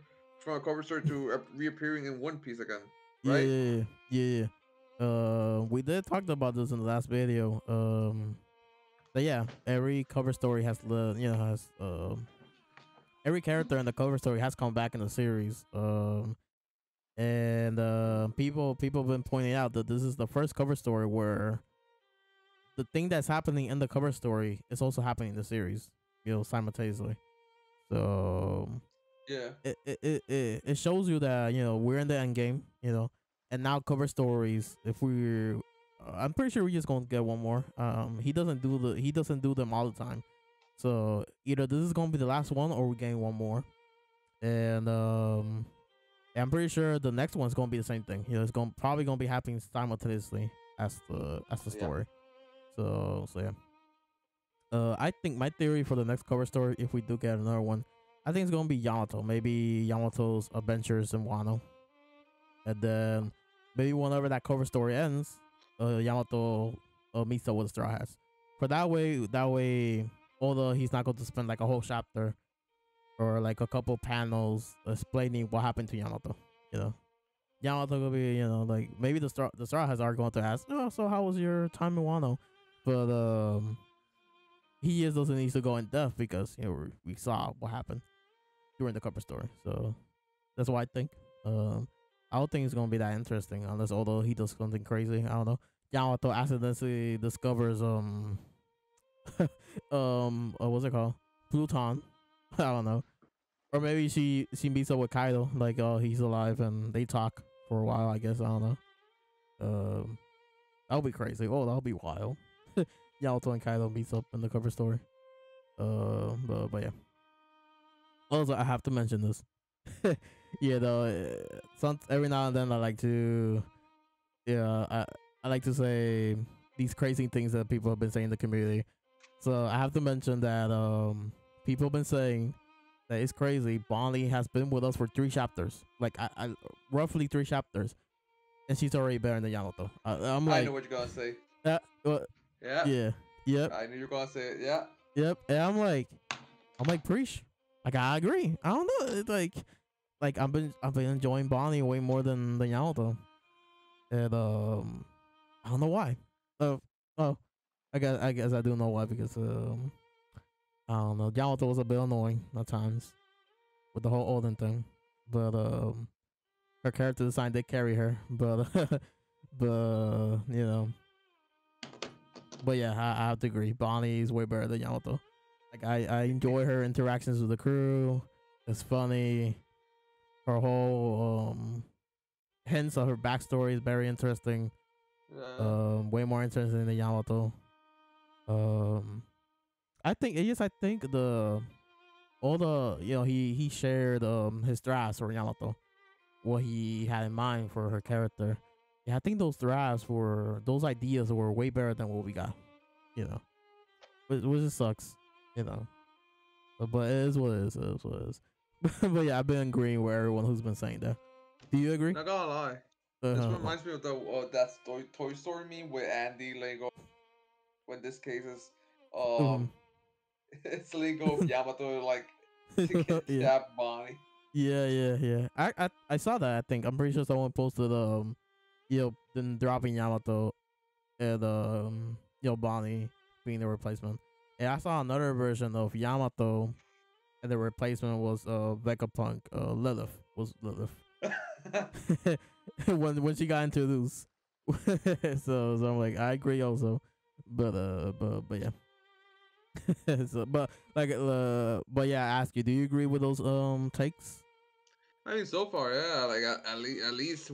[SPEAKER 2] story to reappearing in One Piece again. Right?
[SPEAKER 1] Yeah. We did talk about this in the last video. But yeah, every cover story has every character in the cover story has come back in the series. And people have been pointing out that this is the first cover story where the thing that's happening in the cover story is also happening in the series, simultaneously. So
[SPEAKER 2] yeah,
[SPEAKER 1] it shows you that we're in the end game, and now cover stories, if we're I'm pretty sure we're just gonna get one more. He doesn't do them all the time. So either this is gonna be the last one or we're getting one more. And I'm pretty sure the next one's gonna be the same thing. It's probably gonna be happening simultaneously as the story. So yeah. I think my theory for the next cover story, if we do get another one, I think it's gonna be Yamato. Maybe Yamato's adventures in Wano, and then maybe whenever that cover story ends, Yamato meets up with the Straw Hats. For that way, although he's not going to spend like a whole chapter or like a couple panels explaining what happened to Yamato, Yamato will be, like maybe the Straw Hats are going to ask, oh, so how was your time in Wano? But he just doesn't need to go in depth because we saw what happened during the cover story. So that's what I think. I don't think it's gonna be that interesting unless although he does something crazy. I don't know. Yamato accidentally discovers what's it called? Pluton. I don't know. Or maybe she meets up with Kaido, like he's alive and they talk for a while, I guess. I don't know. That'll be crazy. Oh, that'll be wild. Yamato and Kaido meets up in the cover story. But yeah. Also, I have to mention this. Every now and then I like to, I like to say these crazy things that people have been saying in the community. So I have to mention that people have been saying that it's crazy. Bonnie has been with us for 3 chapters, like I roughly 3 chapters, and she's already better than Yamato. I'm like,
[SPEAKER 2] I know what you're gonna say.
[SPEAKER 1] Yeah. Yep.
[SPEAKER 2] I knew you were gonna say it. Yeah.
[SPEAKER 1] Yep. And I'm like preach. Like I agree. I don't know. It's like I've been enjoying Bonnie way more than Yamato, and I don't know why. I guess I do know why because I don't know. Yamato was a bit annoying at times with the whole Odin thing, but her character design did carry her, but but yeah, I have to agree. Bonnie is way better than Yamato. Like I enjoy her interactions with the crew. It's funny. Her whole hints of her backstory is very interesting. Way more interesting than Yamato. I think he shared his drafts for Yamato, what he had in mind for her character. Yeah, I think those ideas were way better than what we got, which just sucks, but it is what it is. It is what it is. But yeah, I've been agreeing with everyone who's been saying that. Do you agree?
[SPEAKER 2] Not gonna lie. This reminds me of that Toy Story meme with Andy Lego. When this case is it's Lego Yamato like stab Bonnie.
[SPEAKER 1] Yeah. I saw that. I think I'm pretty sure someone posted then dropping Yamato and Bonnie being the replacement. And I saw another version of Yamato, and the replacement was Vegapunk. Lilith was Lilith. when she got introduced. so I'm like, I agree also, but yeah. But yeah, I ask you, do you agree with those takes?
[SPEAKER 2] I mean, so far, yeah, like at least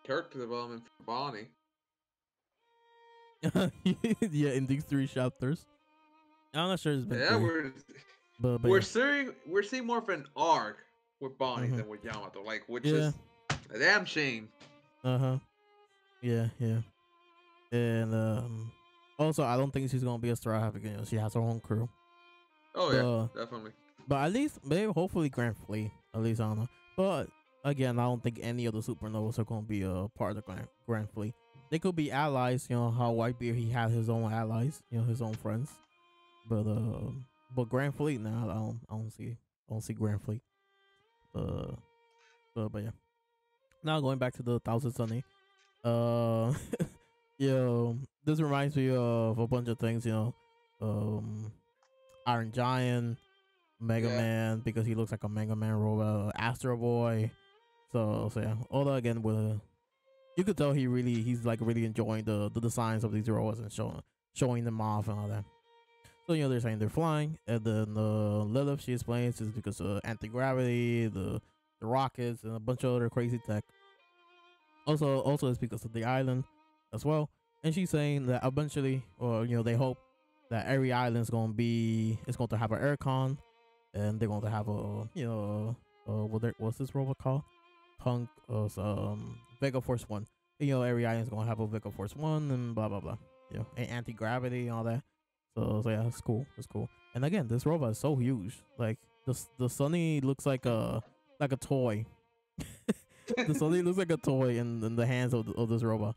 [SPEAKER 2] character development for Bonnie.
[SPEAKER 1] Yeah, in these 3 chapters. I'm not sure it's been.
[SPEAKER 2] Yeah,
[SPEAKER 1] 3.
[SPEAKER 2] We're seeing more of an arc with Bonnie than with Yamato, like which is a damn shame.
[SPEAKER 1] Yeah. And also I don't think she's gonna be a Straw Hat again. She has her own crew.
[SPEAKER 2] Oh yeah, definitely.
[SPEAKER 1] But at least maybe hopefully Grand Fleet. At least I don't know. But again, I don't think any of the supernovas are gonna be a part of the Grand Fleet. They could be allies, how Whitebeard he had his own allies, his own friends. But Grand Fleet now I don't see Grand Fleet. But yeah. Now going back to the Thousand Sunny. This reminds me of a bunch of things, Iron Giant, Mega Man, because he looks like a Mega Man robot, Astro Boy. So yeah. Although again you could tell he's like really enjoying the designs of these robots and showing them off and all that. So they're saying they're flying, and then Lilith, she explains, is because of anti-gravity, the rockets, and a bunch of other crazy tech. Also it's because of the island as well. and she's saying that eventually, or they hope that every island is going to have an aircon, and they're going to have a what's this robot called? Punk Vega Force One. Every island's gonna have a Vega Force One and blah blah blah. And anti gravity and all that. So yeah, it's cool. It's cool. And again, this robot is so huge. Like the Sunny looks like a toy. The Sunny looks like a toy in the hands of this robot.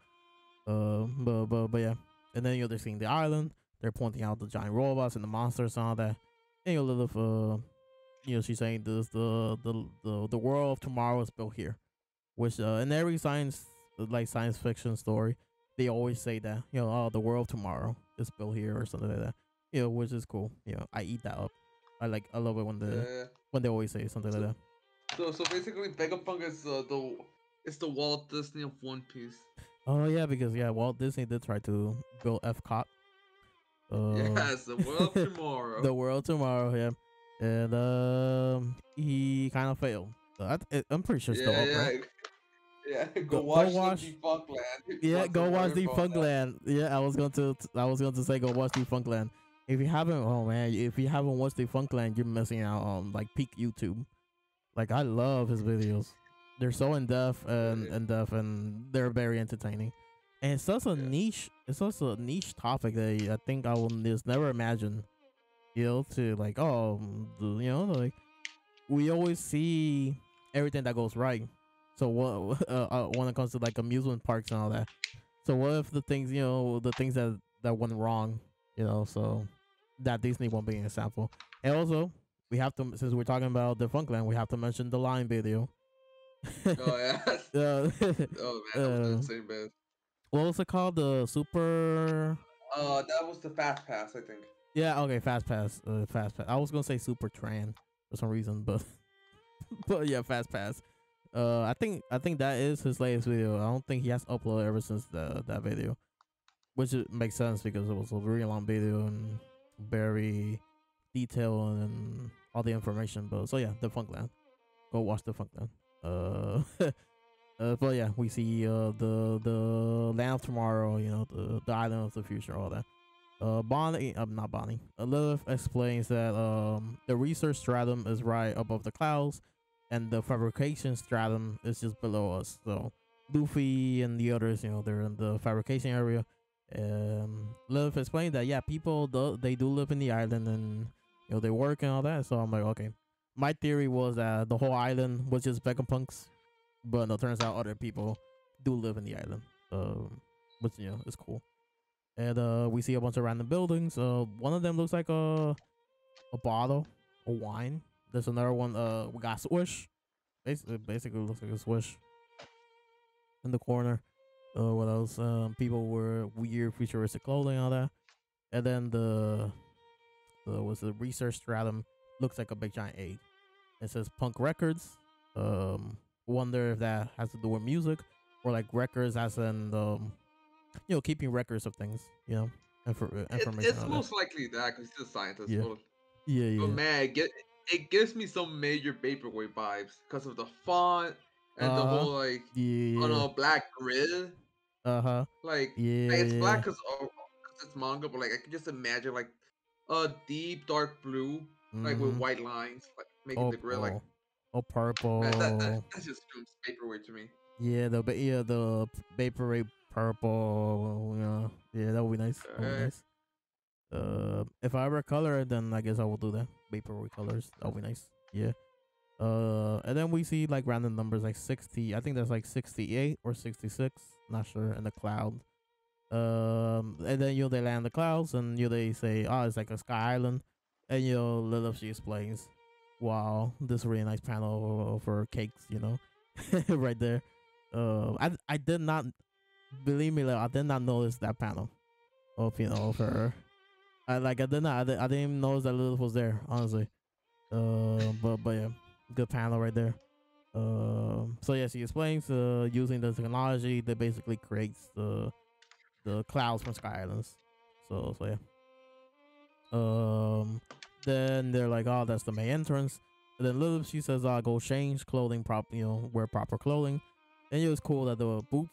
[SPEAKER 1] But yeah. And then they're seeing the island. They're pointing out the giant robots and the monsters and all that. And Lilith, she's saying this the world of tomorrow is built here, which in every science fiction story, they always say that oh, the world of tomorrow is built here or something like that. Which is cool. I eat that up. I love it when they always say something like that.
[SPEAKER 2] So basically, Vegapunk is the Walt Disney of One Piece.
[SPEAKER 1] Oh yeah, because Walt Disney did try to build Epcot.
[SPEAKER 2] Yes, the world of tomorrow.
[SPEAKER 1] The world tomorrow, yeah. And he kind of failed. So I'm pretty sure it's still up, right?
[SPEAKER 2] Yeah, go watch Defunct Land.
[SPEAKER 1] Yeah, go watch Defunct Land. Yeah, I was going to say go watch Defunct Land. If you haven't watched Defunct Land, you're missing out on like peak YouTube. Like I love his videos. They're so in depth and they're very entertaining. And it's such a niche. It's such a niche topic that I think I will just never imagine. To like like we always see everything that goes right. So what when it comes to like amusement parks and all that. So what if the things that went wrong, so that Disney won't be an example. And also we have to, since we're talking about the Funkland, we have to mention the Line video.
[SPEAKER 2] Oh yeah. Oh man, that was insane, man.
[SPEAKER 1] What was it called? The Super.
[SPEAKER 2] That was the Fast Pass, I think.
[SPEAKER 1] Yeah. Okay. Fast Pass. Fast Pass. I was gonna say Super Tran for some reason, but but yeah, Fast Pass. I think that is his latest video. I don't think he has uploaded ever since that video, which makes sense because it was a very long video and very detailed and all the information. But so yeah, the Funkland. Go watch the Funkland. But yeah, we see the land of tomorrow. The island of the future, all that. Not Bonnie. Lilith explains that the research stratum is right above the clouds, and the fabrication stratum is just below us. So Luffy and the others, they're in the fabrication area. Lilith explained that people they do live in the island and they work and all that. So I'm like, okay. My theory was that the whole island was just Vegapunks, but no, turns out other people do live in the island. Which is cool. And we see a bunch of random buildings. One of them looks like a bottle of wine. There's another one. We got Swish. Basically looks like a Swish in the corner. What else? People wear weird futuristic clothing, all that. And then the research stratum looks like a big giant egg. It says Punk Records. Wonder if that has to do with music or like records as in keeping records of things, information.
[SPEAKER 2] It's most likely that because he's a scientist.
[SPEAKER 1] Yeah.
[SPEAKER 2] But man, it gives me some major vaporwave vibes because of the font and the whole like black grid. Like it's black because it's manga, but like I can just imagine like a deep dark blue, like with white lines, like making the grid like
[SPEAKER 1] purple.
[SPEAKER 2] Man, that just screams vaporwave to me.
[SPEAKER 1] Yeah, the vaporwave purple. Yeah, that would be nice. That would be nice. If I ever color it, then I guess I will do that. Vaporwave colors. That would be nice. Yeah. And then we see like random numbers like 60. I think that's like 68 or 66. Not sure. In the cloud. And then they land the clouds and they say, oh, it's like a sky island. And Lilith, she explains, wow, this really nice panel for cakes, right there. I did not, believe me, I did not notice that panel of her. I didn't even notice that Lilith was there, honestly. But yeah, good panel right there. So yeah, she explains using the technology that basically creates the clouds from Sky Islands. So yeah. Then they're like, oh, that's the main entrance. And then Lilith, she says, go change clothing, wear proper clothing. And it was cool that the boots,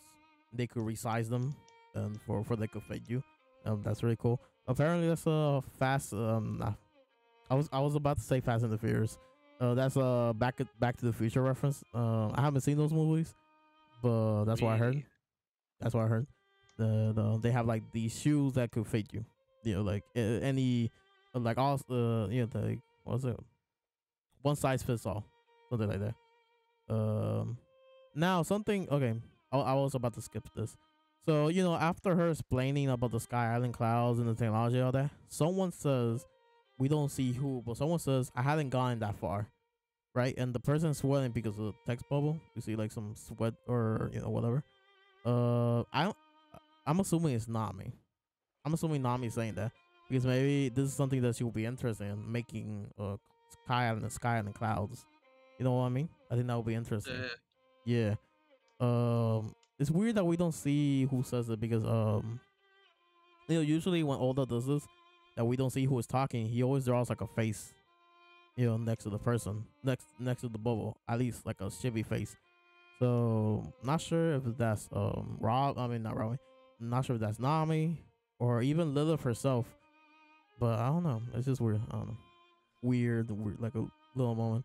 [SPEAKER 1] they could resize them and for they could fit you. That's really cool. Apparently, that's a fast. Nah, I was about to say Fast and the Furious. That's Back to the Future reference. I haven't seen those movies, but that's what I heard.
[SPEAKER 2] Me.
[SPEAKER 1] That's what I heard. They have like these shoes that could fit you. You know, like any like all you know the what's it? One size fits all, something like that. Now something okay. I was about to skip this. So you know, after her explaining about the Sky Island clouds and the technology, all that, someone says we don't see who, but someone says I haven't gone that far, right? And the person's sweating because of the text bubble. You see like some sweat or you know whatever. I'm assuming it's Nami. I'm assuming Nami's saying that because maybe this is something that she will be interested in making Sky Island clouds. You know what I mean? I think that would be interesting. Yeah. It's weird that we don't see who says it because you know, usually when Oda does this, that we don't see who is talking, he always draws like a face, you know, next to the person, next to the bubble, at least like a shivy face. So not sure if that's Rob. I mean not Robbie. Not sure if that's Nami or even Lilith herself. But I don't know. It's just weird. I don't know. Weird, like a little moment.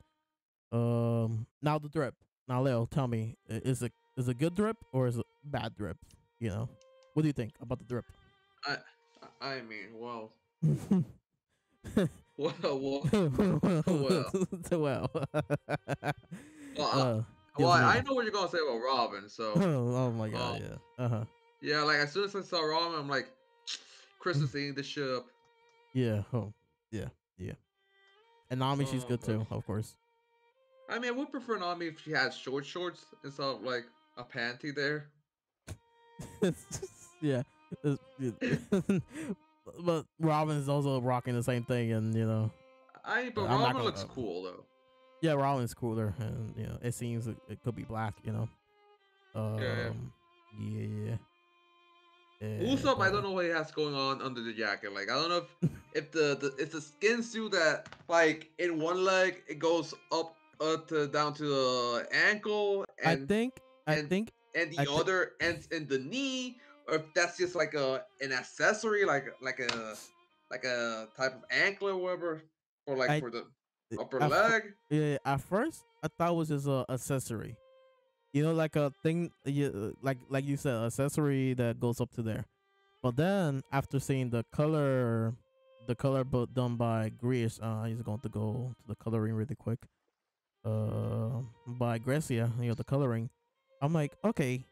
[SPEAKER 1] Now the drip. Now Leo, tell me, is it good drip or is it bad drip? You know, what do you think about the drip?
[SPEAKER 2] I mean, well, well,
[SPEAKER 1] well.
[SPEAKER 2] Well, I know what you're gonna say about Robin. So,
[SPEAKER 1] oh my god, yeah,
[SPEAKER 2] yeah. Like as soon as I saw Robin, I'm like, Chris is eating the ship.
[SPEAKER 1] Yeah, yeah. And Nami, she's good too, of course.
[SPEAKER 2] I mean, I would prefer Nami if she has shorts instead of like a panty there.
[SPEAKER 1] Yeah. But Robin is also rocking the same thing, and you know.
[SPEAKER 2] But Robin looks cool though.
[SPEAKER 1] Yeah, Robin's cooler, and you know, it seems it could be black, you know. Yeah.
[SPEAKER 2] Usopp, I don't know what he has going on under the jacket. Like, I don't know if it's a skin suit that like in one leg it goes up to down to the ankle, and
[SPEAKER 1] I think
[SPEAKER 2] the other ends in the knee, or if that's just like an accessory, like a type of ankle or whatever, or like for the upper leg.
[SPEAKER 1] Yeah, at first I thought it was just a accessory. You know, like a thing, like you said, accessory that goes up to there. But then after seeing the color book done by Grish, he's going to go to the coloring really quick. By Grecia, you know, the coloring. I'm like, okay,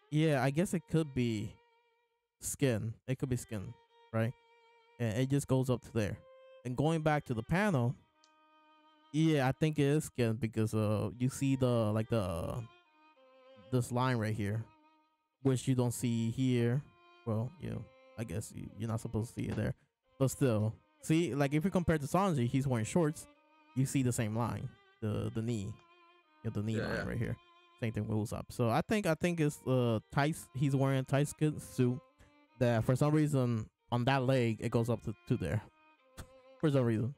[SPEAKER 1] yeah, I guess it could be skin. It could be skin, right? And it just goes up to there. And going back to the panel, yeah, I think it is skin because you see this line right here, which you don't see here. Well, you know, I guess you're not supposed to see it there, but still, see, like if you compare to Sanji, he's wearing shorts. You see the same line, the knee, you know, the knee line right here. Same thing with Usopp. So I think it's tight. He's wearing a tight skin suit that for some reason on that leg it goes up to there. For some reason,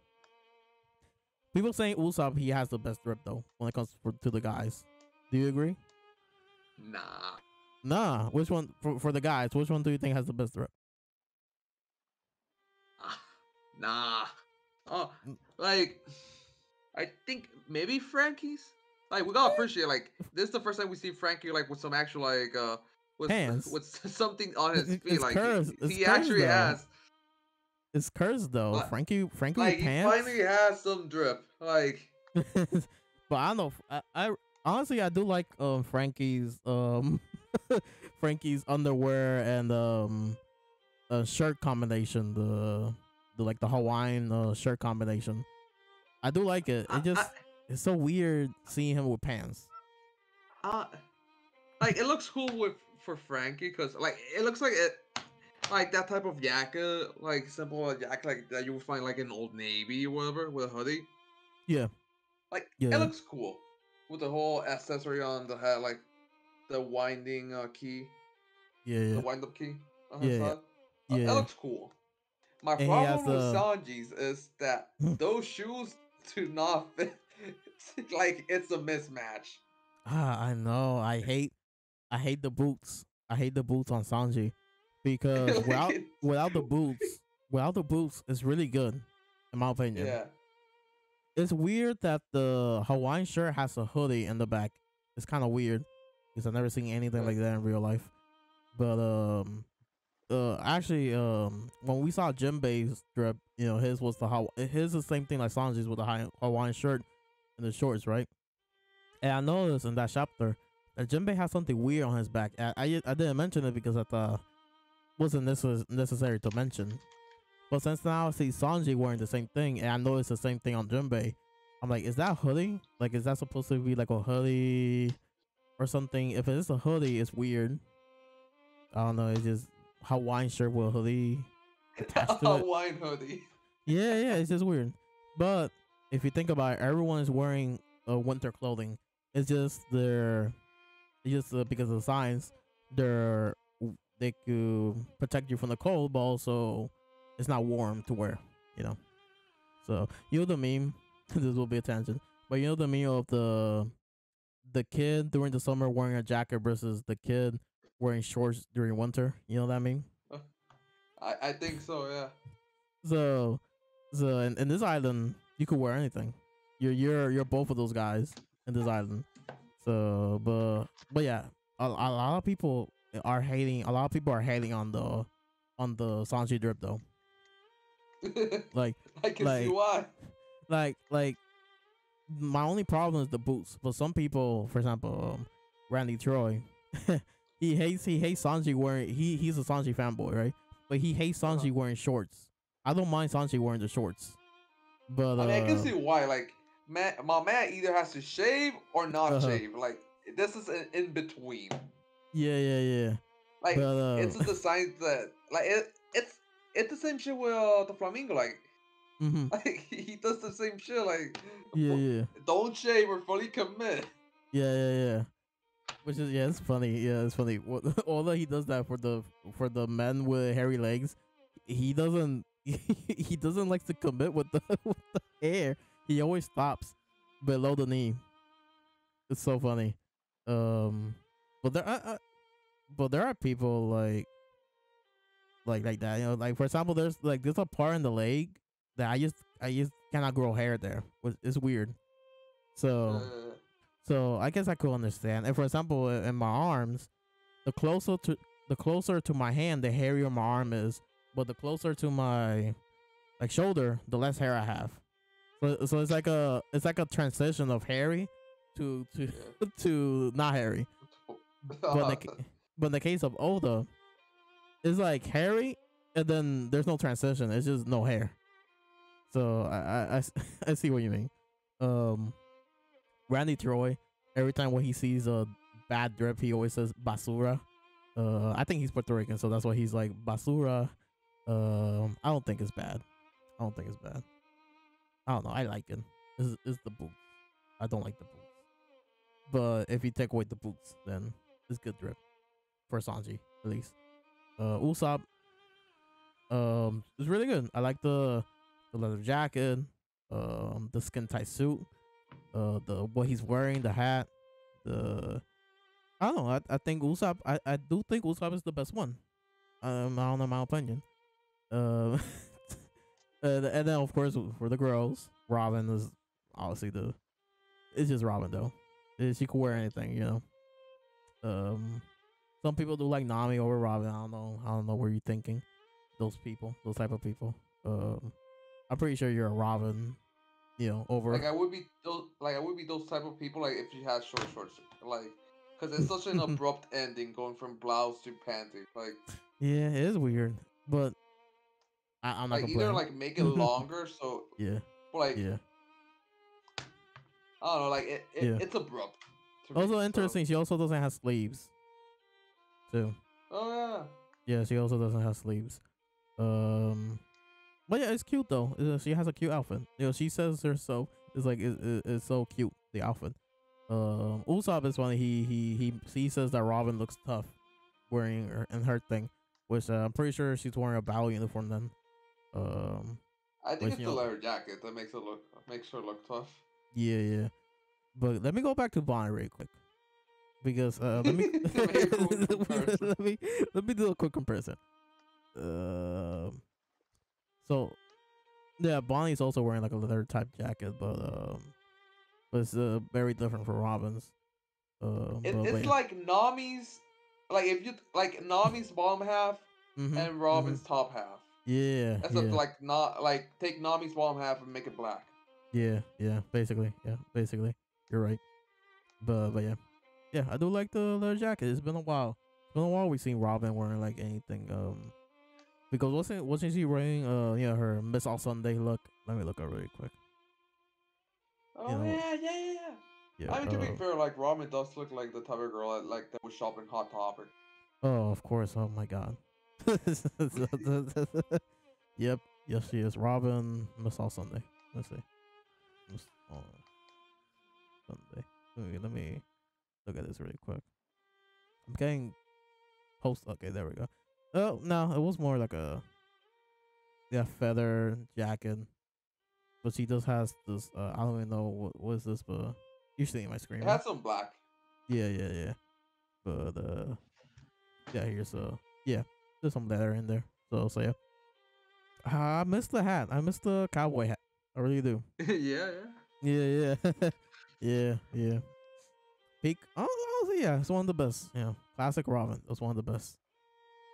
[SPEAKER 1] people saying Usopp he has the best grip though when it comes to the guys. Do you agree? Nah. Which one for the guys? Which one do you think has the best grip?
[SPEAKER 2] Nah. Oh, like I think maybe Frankie's. Like we gotta appreciate like this is the first time we see Frankie like with some actual like with
[SPEAKER 1] hands
[SPEAKER 2] with something on his feet.
[SPEAKER 1] It's
[SPEAKER 2] like
[SPEAKER 1] cursed.
[SPEAKER 2] He actually has.
[SPEAKER 1] It's cursed though. Frankie
[SPEAKER 2] like
[SPEAKER 1] with
[SPEAKER 2] he
[SPEAKER 1] pants.
[SPEAKER 2] Finally has some drip. Like,
[SPEAKER 1] but I don't know. I honestly I do like Frankie's Frankie's underwear and shirt combination. The like the Hawaiian shirt combination. I do like it. It's so weird seeing him with pants.
[SPEAKER 2] Like it looks cool for Frankie because like it looks like it. Like that type of jacket, like simple jacket like that you would find like in Old Navy or whatever with a hoodie.
[SPEAKER 1] Yeah.
[SPEAKER 2] Like it looks cool with the whole accessory on the head, like the winding key.
[SPEAKER 1] Yeah.
[SPEAKER 2] The wind up key on
[SPEAKER 1] his
[SPEAKER 2] side. It looks cool. My
[SPEAKER 1] and
[SPEAKER 2] problem with Sanji's is that those shoes do not fit. Like it's a mismatch.
[SPEAKER 1] I know. I hate the boots. I hate the boots on Sanji because without the boots, it's really good, in my opinion.
[SPEAKER 2] Yeah.
[SPEAKER 1] It's weird that the Hawaiian shirt has a hoodie in the back. It's kind of weird because I've never seen anything like that in real life. But actually, when we saw Jinbei's drip, his was his the same thing like Sanji's with the Hawaiian shirt and the shorts, right? And I noticed in that chapter that Jinbei has something weird on his back. I didn't mention it because I thought wasn't necessary to mention. But since now I see Sanji wearing the same thing, and I know it's the same thing on Jinbei, I'm like, is that a hoodie? Like, is that supposed to be like a hoodie or something? If it is a hoodie, it's weird. I don't know. It's just Hawaiian shirt with a hoodie attached to it.
[SPEAKER 2] Hawaiian hoodie.
[SPEAKER 1] Yeah, it's just weird. But if you think about it, everyone is wearing winter clothing. It's just because of the science, they could protect you from the cold, but also it's not warm to wear, So the meme. This will be a tangent, but the meme of the kid during the summer wearing a jacket versus the kid wearing shorts during winter. You know what I mean?
[SPEAKER 2] I think so, yeah.
[SPEAKER 1] So in this island, you could wear anything. You're both of those guys in this island. So, but yeah, a lot of people are hating. A lot of people are hating on the Sanji drip though. Like
[SPEAKER 2] I can see why.
[SPEAKER 1] Like my only problem is the boots. But some people, for example, Randy Troy, he hates Sanji wearing. He's a Sanji fanboy, right? But he hates Sanji wearing shorts. I don't mind Sanji wearing the shorts, but
[SPEAKER 2] I mean, I can see why. Like, my man either has to shave or not shave. Like, this is an in between.
[SPEAKER 1] Yeah.
[SPEAKER 2] Like, it's a design that like it's the same shit with the flamingo. Like, like he does the same shit. Like,
[SPEAKER 1] yeah.
[SPEAKER 2] Don't shave or fully commit.
[SPEAKER 1] Yeah. Which is it's funny. Yeah, it's funny. Although he does that for the men with hairy legs, he doesn't he doesn't like to commit with the hair. He always stops below the knee. It's so funny. But there are people like that. Like for example, there's a part in the leg that I just cannot grow hair there. It's weird. So I guess I could understand. And for example, in my arms, the closer to my hand, the hairier my arm is. But the closer to my shoulder, the less hair I have. So it's like a transition of hairy to to not hairy. But in the case of Oda, it's like hairy, and then there's no transition. It's just no hair. So I see what you mean. Randy Troy, every time when he sees a bad drip, he always says basura. I think he's Puerto Rican, so that's why he's like basura. I don't think it's bad. I don't know. I like it. It's the boots. I don't like the boots. But if you take away the boots, then it's good drip for Sanji at least. Usopp, it's really good. I like the leather jacket, the skin tight suit, the what he's wearing, the hat, I don't know. I think Usopp. I do think Usopp is the best one. I don't know my opinion. And then of course for the girls, Robin is obviously it's just Robin though. She could wear anything, Some people do like Nami over Robin. I don't know where you're thinking. Those type of people. I'm pretty sure you're a Robin, over.
[SPEAKER 2] Like I would be those type of people. Like if she had shorts, like because it's such an abrupt ending going from blouse to panty. Like
[SPEAKER 1] yeah, it is weird, but I'm not
[SPEAKER 2] like either like make it longer, so
[SPEAKER 1] yeah,
[SPEAKER 2] like
[SPEAKER 1] yeah.
[SPEAKER 2] I don't know, like it's abrupt.
[SPEAKER 1] Also interesting, she also doesn't have sleeves, too.
[SPEAKER 2] Oh
[SPEAKER 1] yeah. Yeah, she also doesn't have sleeves. But yeah, it's cute though. She has a cute outfit. She says herself. It's like it's so cute, the outfit. Usopp is funny. He says that Robin looks tough wearing her thing, which I'm pretty sure she's wearing a battle uniform then.
[SPEAKER 2] I think it's the leather jacket that makes her look tough.
[SPEAKER 1] Yeah. But let me go back to Bonnie real quick, because let me let me do a quick comparison. So yeah, Bonnie's also wearing like a leather type jacket, but it's very different for Robin's.
[SPEAKER 2] It's
[SPEAKER 1] yeah.
[SPEAKER 2] like Nami's, like if you like Nami's bottom half and Robin's top half.
[SPEAKER 1] Yeah,
[SPEAKER 2] Except like not like take Nami's bottom half and make it black.
[SPEAKER 1] Yeah, basically, you're right. But yeah, I do like the leather jacket. It's been a while. It's been a while we've seen Robin wearing like anything. Because wasn't she wearing her Miss All Sunday look? Let me look up really quick.
[SPEAKER 2] Oh yeah. I mean, to be fair, like Robin does look like the type of girl that would shop in Hot Topic.
[SPEAKER 1] Oh, of course. Oh my God. Yep. Yes, she is. Robin, Miss All Sunday. Let's see. Miss All Sunday. Let me look at this really quick. I'm getting post. Okay, there we go. Oh no, it was more like a feather jacket, but she does has this. I don't even know what is this, but usually in my screen.
[SPEAKER 2] It has some black.
[SPEAKER 1] Yeah. But yeah, here's there's some leather in there. So yeah. I missed the hat. I missed the cowboy hat. I really do. Yeah. Yeah. Peak. Oh, yeah. It's one of the best. Classic Robin. That's one of the best.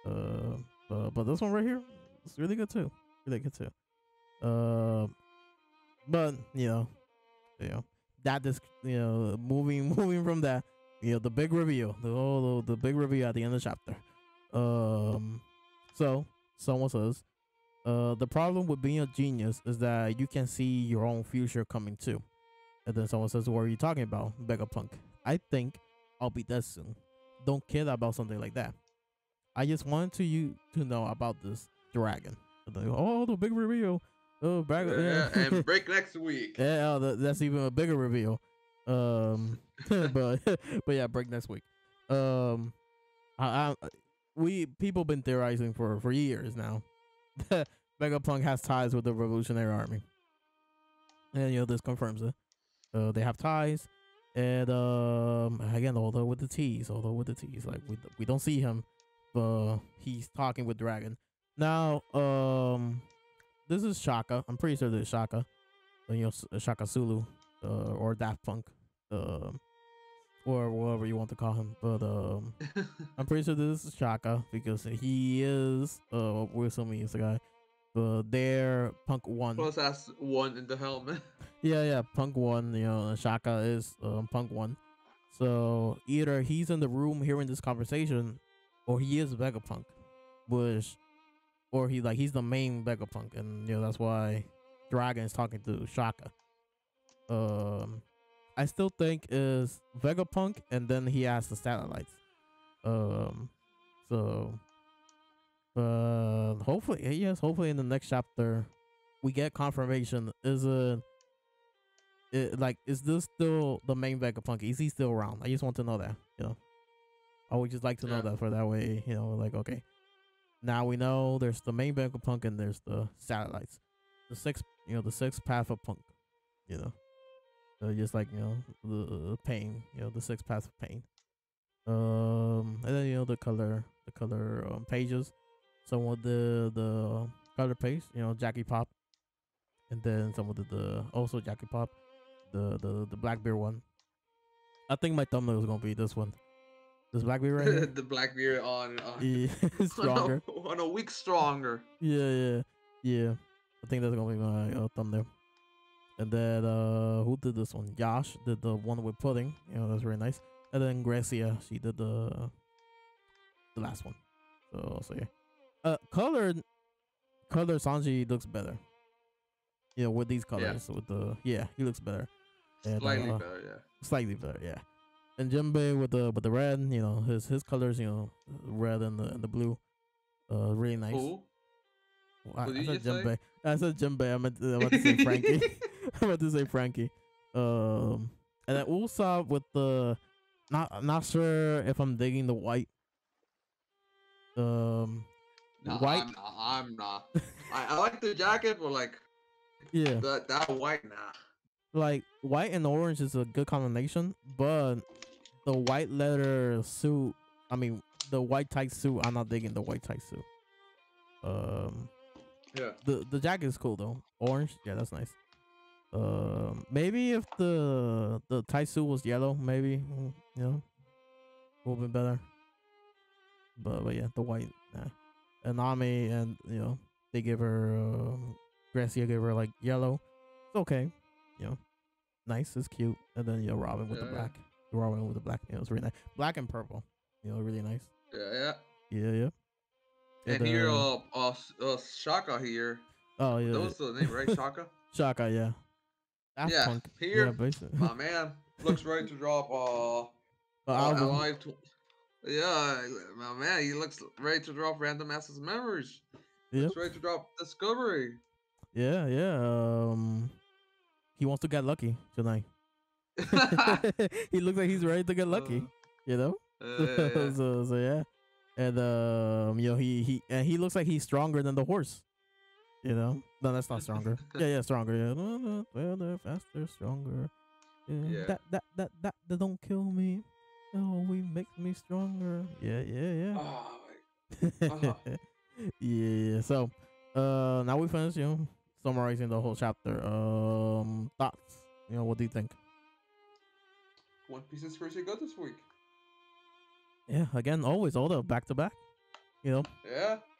[SPEAKER 1] But this one right here, it's really good too. But that is moving from that. The big reveal. The big reveal at the end of the chapter. So someone says, the problem with being a genius is that you can see your own future coming too. And then someone says, what are you talking about, Vegapunk? I think I'll be dead soon. Don't care about something like that. I just wanted you to know about this dragon. The big reveal.
[SPEAKER 2] And break next week.
[SPEAKER 1] Yeah, that's even a bigger reveal. But yeah, break next week. People been theorizing for years now. Vegapunk has ties with the Revolutionary Army, and this confirms it. They have ties, and again, although with the T's, like we don't see him, but he's talking with Dragon. Now, this is Shaka. I'm pretty sure this is Shaka. Shaka Zulu, or Daft Punk, or whatever you want to call him. But I'm pretty sure this is Shaka because he is we're assuming he's the guy. But they're Punk 1.
[SPEAKER 2] Plus that's 1 in the helmet.
[SPEAKER 1] Yeah, Punk 1. Shaka is Punk 1. So either he's in the room hearing this conversation, or he is Vegapunk, or he's the main Vegapunk, and that's why Dragon is talking to Shaka. I still think is Vegapunk, and then he has the satellites. So hopefully in the next chapter we get confirmation. Is this still the main Vegapunk? Is he still around? I just want to know that. I would just like to know that, for that way, okay, now we know there's the main Vegapunk and there's the satellites, the sixth path of Punk, just like the pain, the sixth path of pain. And then the color pages. Some of the color page, Jackie Pop, and then some of the also Jackie Pop, the Blackbeard one. I think my thumbnail is gonna be this one, this Blackbeard right here.
[SPEAKER 2] The Blackbeard on
[SPEAKER 1] stronger
[SPEAKER 2] on a week stronger.
[SPEAKER 1] Yeah. I think that's gonna be my thumbnail. And then who did this one? Josh did the one with pudding. That's very nice. And then Gracia, she did the last one. So yeah. Colored Sanji looks better. With these colors, he looks better. And, slightly better, yeah. And Jinbei with the red, his colors, red and the blue, really nice.
[SPEAKER 2] Who?
[SPEAKER 1] I said Jinbei. I meant to say Frankie. I meant to say Frankie. And then Usopp with the not sure if I'm digging the white. White.
[SPEAKER 2] I'm not. I like the jacket, but that white, nah.
[SPEAKER 1] Like white and orange is a good combination, but the white leather suit. I mean, the white tight suit. I'm not digging the white tight suit.
[SPEAKER 2] Yeah.
[SPEAKER 1] The jacket is cool though. Orange, yeah, that's nice. Maybe if the tight suit was yellow, maybe you know, would have been better. But yeah, the white. Nah. And Nami and they give her Gracia gave her like yellow. It's okay, you know, nice, it's cute. And then Robin with the black. Robin with the black. It's really nice. Black and purple. Really nice.
[SPEAKER 2] Yeah.
[SPEAKER 1] Yeah.
[SPEAKER 2] And here, Shaka here.
[SPEAKER 1] Oh yeah.
[SPEAKER 2] That was the name, right? Shaka.
[SPEAKER 1] Shaka, yeah. Daft Punk.
[SPEAKER 2] Here,
[SPEAKER 1] yeah, basically.
[SPEAKER 2] my man looks ready to drop
[SPEAKER 1] album.
[SPEAKER 2] Yeah, my man, he looks ready to drop Random Access Memories. Yep. Looks ready to drop Discovery.
[SPEAKER 1] Yeah. He wants to get lucky tonight. He looks like he's ready to get lucky.
[SPEAKER 2] Yeah.
[SPEAKER 1] So yeah. And he looks like he's stronger than the horse. No, that's not stronger. yeah, stronger. Yeah, well, faster, stronger. Yeah. That don't kill me. Oh, we make me stronger. Yeah.
[SPEAKER 2] Oh,
[SPEAKER 1] yeah. So, now we finished, summarizing the whole chapter. Thoughts? What do you think?
[SPEAKER 2] One Piece is pretty good this week.
[SPEAKER 1] Yeah, again, always all the back to back.
[SPEAKER 2] Yeah.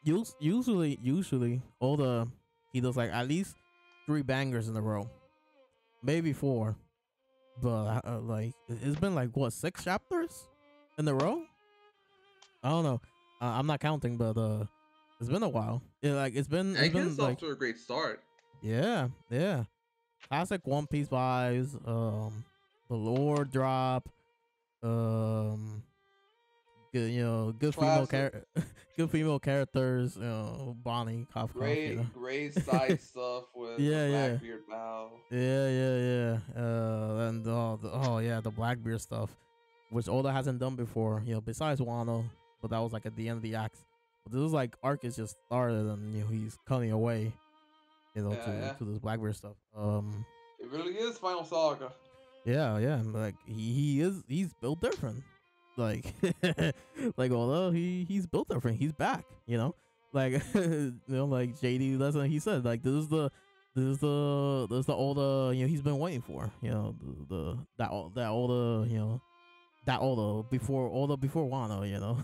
[SPEAKER 1] Usually, he does like at least 3 bangers in a row, maybe 4. But like it's been like what 6 chapters in a row. I don't know. I'm not counting, but it's been a while. It's been
[SPEAKER 2] off
[SPEAKER 1] like
[SPEAKER 2] to a great start.
[SPEAKER 1] Yeah. Classic One Piece vibes. The lore drop. Good, good female characters. Bonnie, Kafka.
[SPEAKER 2] Great side stuff with Blackbeard Bow.
[SPEAKER 1] Yeah. And the Blackbeard stuff, which Oda hasn't done before. Besides Wano, but that was like at the end of the act. But this is like arc is just started, and he's cutting away. To this Blackbeard stuff.
[SPEAKER 2] It really is Final Saga.
[SPEAKER 1] Yeah. Like he's built different. Like although he's built different, he's back. Like like JD. That's what he said. Like this is the Oda he's been waiting for. That Oda before Wano.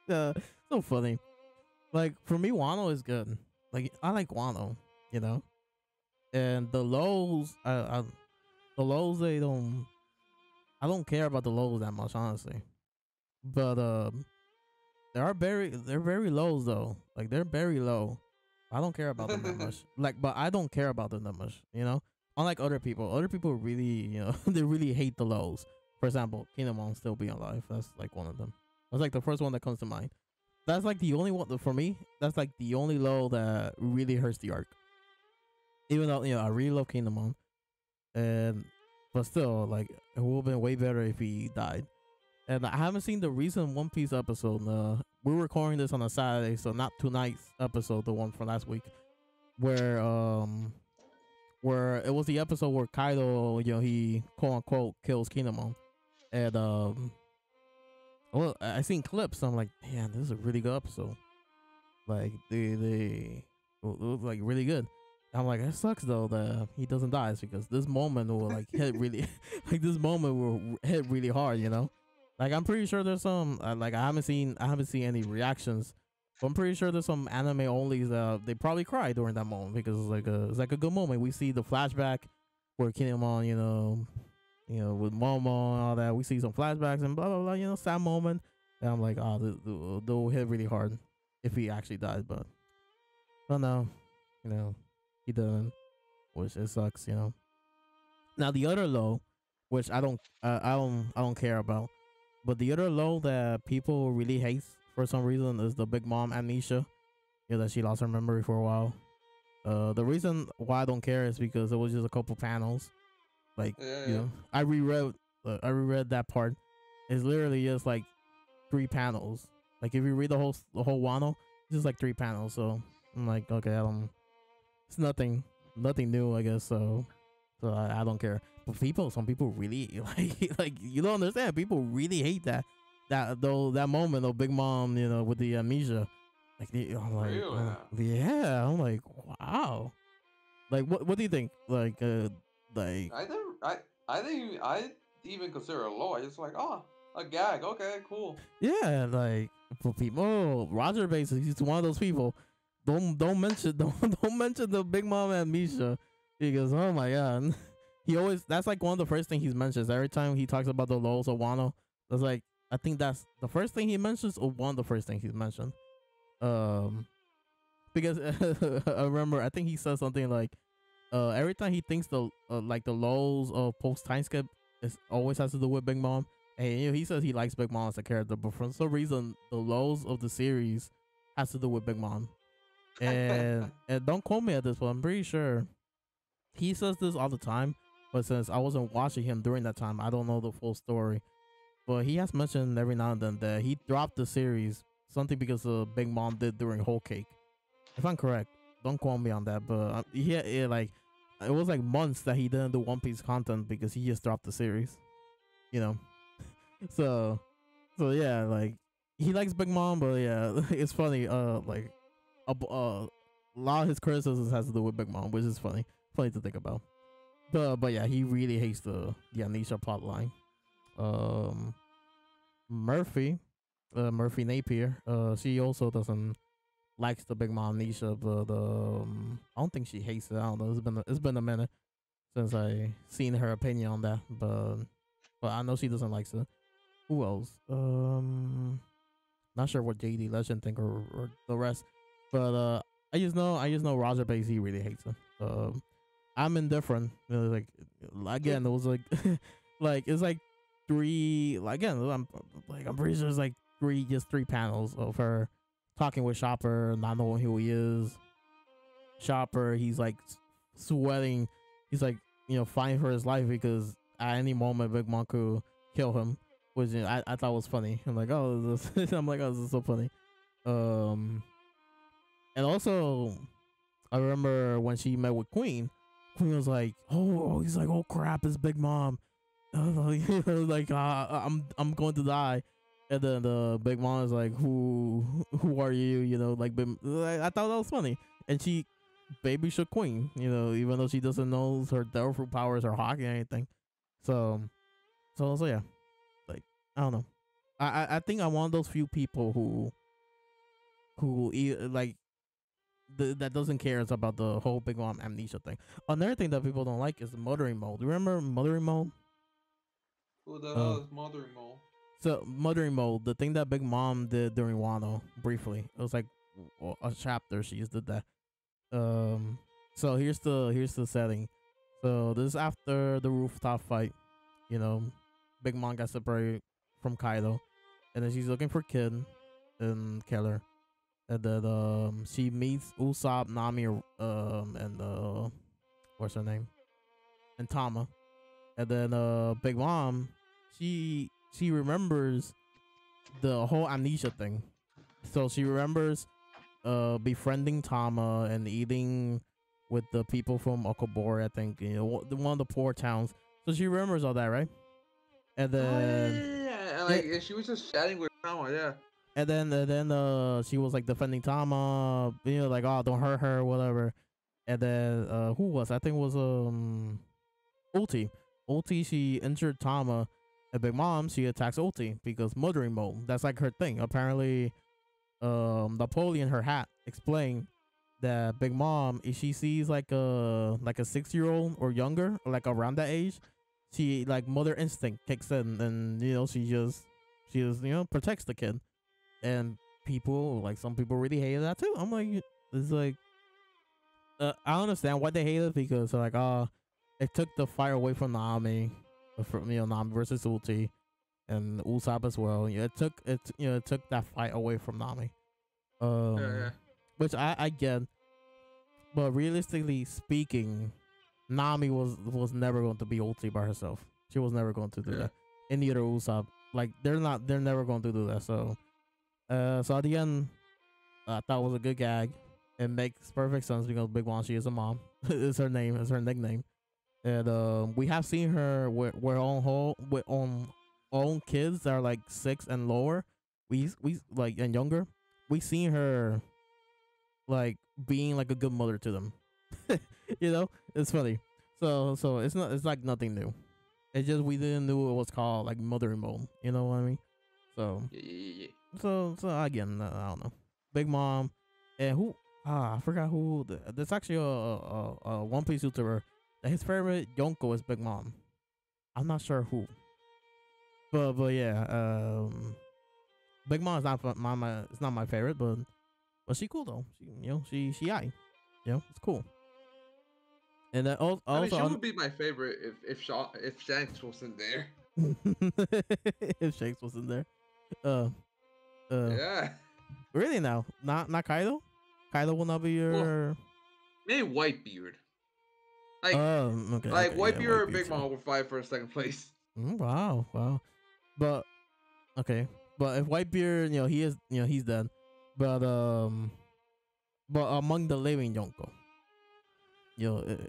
[SPEAKER 1] So funny. Like for me, Wano is good. Like I like Wano. And the lows, the lows I don't care about the lows that much, honestly. But they're very lows though. Like they're very low. I don't care about them that much. But I don't care about them that much. Unlike other people really they really hate the lows. For example, Kinemon still being alive. That's like one of them. That's like the first one that comes to mind. That's like the only one for me. That's like the only low that really hurts the arc. Even though I really love Kinemon, but still, like, it would have been way better if he died. And I haven't seen the recent One Piece episode. We're recording this on a Saturday, so not tonight's episode, the one from last week, where it was the episode where Kaido, he quote unquote kills Kinemon, and well, I seen clips. So I'm like, man, this is a really good episode. Like it was like really good. I'm like, it sucks though that he doesn't die, because this moment will like hit really, like this moment will hit really hard, Like I'm pretty sure there's some like I haven't seen any reactions, but I'm pretty sure there's some anime onlys that they probably cry during that moment, because it's like a good moment. We see the flashback where Kinemon, with Momo and all that. We see some flashbacks and blah blah blah, sad moment. And I'm like, oh, they'll hit really hard if he actually died, but no, he doesn't, which it sucks, Now the other low, which I don't care about, but the other low that people really hate for some reason is the Big Mom amnesia. That she lost her memory for a while. The reason why I don't care is because it was just a couple panels. Like I reread that part. It's literally just like 3 panels. Like if you read the whole Wano, it's just like 3 panels. So I'm like, okay, it's nothing new, I guess. So I don't care. but some people really like you don't understand. People really hate that moment of Big Mom, with the amnesia. Like, I'm like,
[SPEAKER 2] Really?
[SPEAKER 1] yeah, I'm like, wow. Like, what do you think? Like, like
[SPEAKER 2] I think I even consider it low. I just like, oh, a gag. Okay, cool.
[SPEAKER 1] yeah, like for people, Roger basically he's one of those people. Don't mention don't mention the Big Mom amnesia because oh my god, he always that's like one of the first things he mentions every time he talks about the Lowe's of Wano. That's like I think that's the first thing he mentions or one of the first things he's mentioned. Because I remember I think he said something like every time he thinks the like the lows of post time skip is always has to do with Big Mom. And he says he likes Big Mom as a character, but for some reason the lows of the series has to do with Big Mom. And don't quote me at this, but I'm pretty sure he says this all the time. But since I wasn't watching him during that time, I don't know the full story. But he has mentioned every now and then that he dropped the series something because Big Mom did during Whole Cake. If I'm correct, don't quote me on that. But yeah, like it was like months that he didn't do One Piece content because he just dropped the series. You know, so yeah, like he likes Big Mom, but yeah, it's funny. Like a lot of his criticisms has to do with Big Mom, which is funny to think about. But yeah, he really hates the Amnesia plot line. Um, Murphy, Murphy Napier, she also doesn't likes the Big Mom Amnesia, but I don't think she hates it. I don't know. It's been a minute since I seen her opinion on that, but I know she doesn't like it. Who else? Not sure what JD Legend think or the rest, but I just know Roger Bass he really hates it. I'm indifferent. Like again, it was like like it's like three. Like, again, I'm pretty sure it's like three panels of her talking with Chopper, not knowing who he is. Chopper, he's like sweating. He's like fighting for his life because at any moment Big Mom could kill him, which I thought was funny. I'm like, oh, I'm like, oh, this is so funny. And also I remember when she met with Queen. Queen was like, oh, he's like, oh crap, it's Big Mom. Like I'm going to die. And then the Big Mom is like, who are you? Like I thought that was funny. And she baby shook Queen, even though she doesn't know her devil fruit powers or hockey or anything. So yeah, like I don't know. I think I'm one of those few people like that doesn't care about the whole Big Mom amnesia thing. Another thing that people don't like is the mothering mode. Remember mothering mode?
[SPEAKER 2] Who the hell is mothering mode?
[SPEAKER 1] So mothering mode, the thing that Big Mom did during Wano briefly. It was like a chapter she just did that. So here's the setting. So this is after the rooftop fight. Big Mom got separated from Kaido, and then she's looking for Kid and Keller. And then she meets Usopp, Nami, and what's her name? And Tama. And then Big Mom, she remembers the whole amnesia thing. So she remembers befriending Tama and eating with the people from Okobore, I think, one of the poor towns. So she remembers all that, right? And then
[SPEAKER 2] like she was just chatting with Tama, yeah.
[SPEAKER 1] And then she was like defending Tama, like, oh, don't hurt her, whatever. And then who was? I think it was Ulti. Ulti, she injured Tama. And Big Mom, she attacks Ulti because mothering mode. That's like her thing. Apparently, Napoleon, her hat, explained that Big Mom, if she sees like a 6-year-old or younger, or like around that age, she like mother instinct kicks in, and she just protects the kid. And people, like, some people really hated that too. I'm like, it's like, I understand why they hate it because like, it took the fire away from Nami, from Nami versus Ulti, and Usopp as well. It took that fight away from Nami.
[SPEAKER 2] Yeah.
[SPEAKER 1] Which I get, but realistically speaking, Nami was never going to be Ulti by herself. She was never going to do that. And neither Usopp. Like, they're never going to do that. So at the end, I thought it was a good gag. It makes perfect sense because Big Mom, she is a mom. It's her name. It's her nickname. and we have seen her with own kids that are like 6 and lower. We like and younger. We seen her like being like a good mother to them. You know, it's funny. So it's like nothing new. It's just we didn't know it was called like mothering mode. You know what I mean? So
[SPEAKER 2] Yeah.
[SPEAKER 1] so again, I don't know. Big Mom, and who? I forgot who. There's actually a One Piece YouTuber that his favorite Yonko is Big Mom. I'm not sure who, but yeah, Big Mom is not it's not my favorite, but she cool though. She I, it's cool. And then
[SPEAKER 2] I mean,
[SPEAKER 1] also
[SPEAKER 2] she would be my favorite if Shanks wasn't there.
[SPEAKER 1] if Shanks wasn't there, uh,
[SPEAKER 2] Yeah.
[SPEAKER 1] really now, not Kaido. Kaido will not be
[SPEAKER 2] Well,
[SPEAKER 1] your.
[SPEAKER 2] maybe Whitebeard.
[SPEAKER 1] Okay,
[SPEAKER 2] Like
[SPEAKER 1] okay, yeah,
[SPEAKER 2] Whitebeard or
[SPEAKER 1] Whitebeard
[SPEAKER 2] Big
[SPEAKER 1] too.
[SPEAKER 2] Mom would fight for second place.
[SPEAKER 1] Wow. But okay, but if Whitebeard, he is, he's dead. But but among the living Yonko,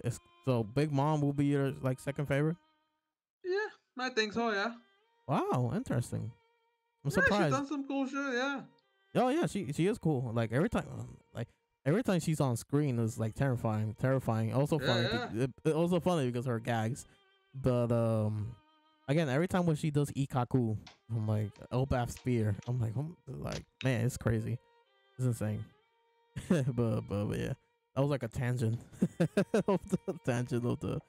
[SPEAKER 1] it's so Big Mom will be your like second favorite.
[SPEAKER 2] Yeah, I think so. Yeah.
[SPEAKER 1] Wow, interesting. I'm
[SPEAKER 2] Yeah, she's
[SPEAKER 1] surprised.
[SPEAKER 2] done some cool shit. Yeah.
[SPEAKER 1] Oh yeah, she is cool. Like every time she's on screen is like terrifying. Also funny.
[SPEAKER 2] Yeah.
[SPEAKER 1] Also funny because her gags. But again, every time when she does Ikaku, I'm like Elbaf spear. I'm like man, it's crazy. It's insane. but yeah, that was like a tangent of the tangent of the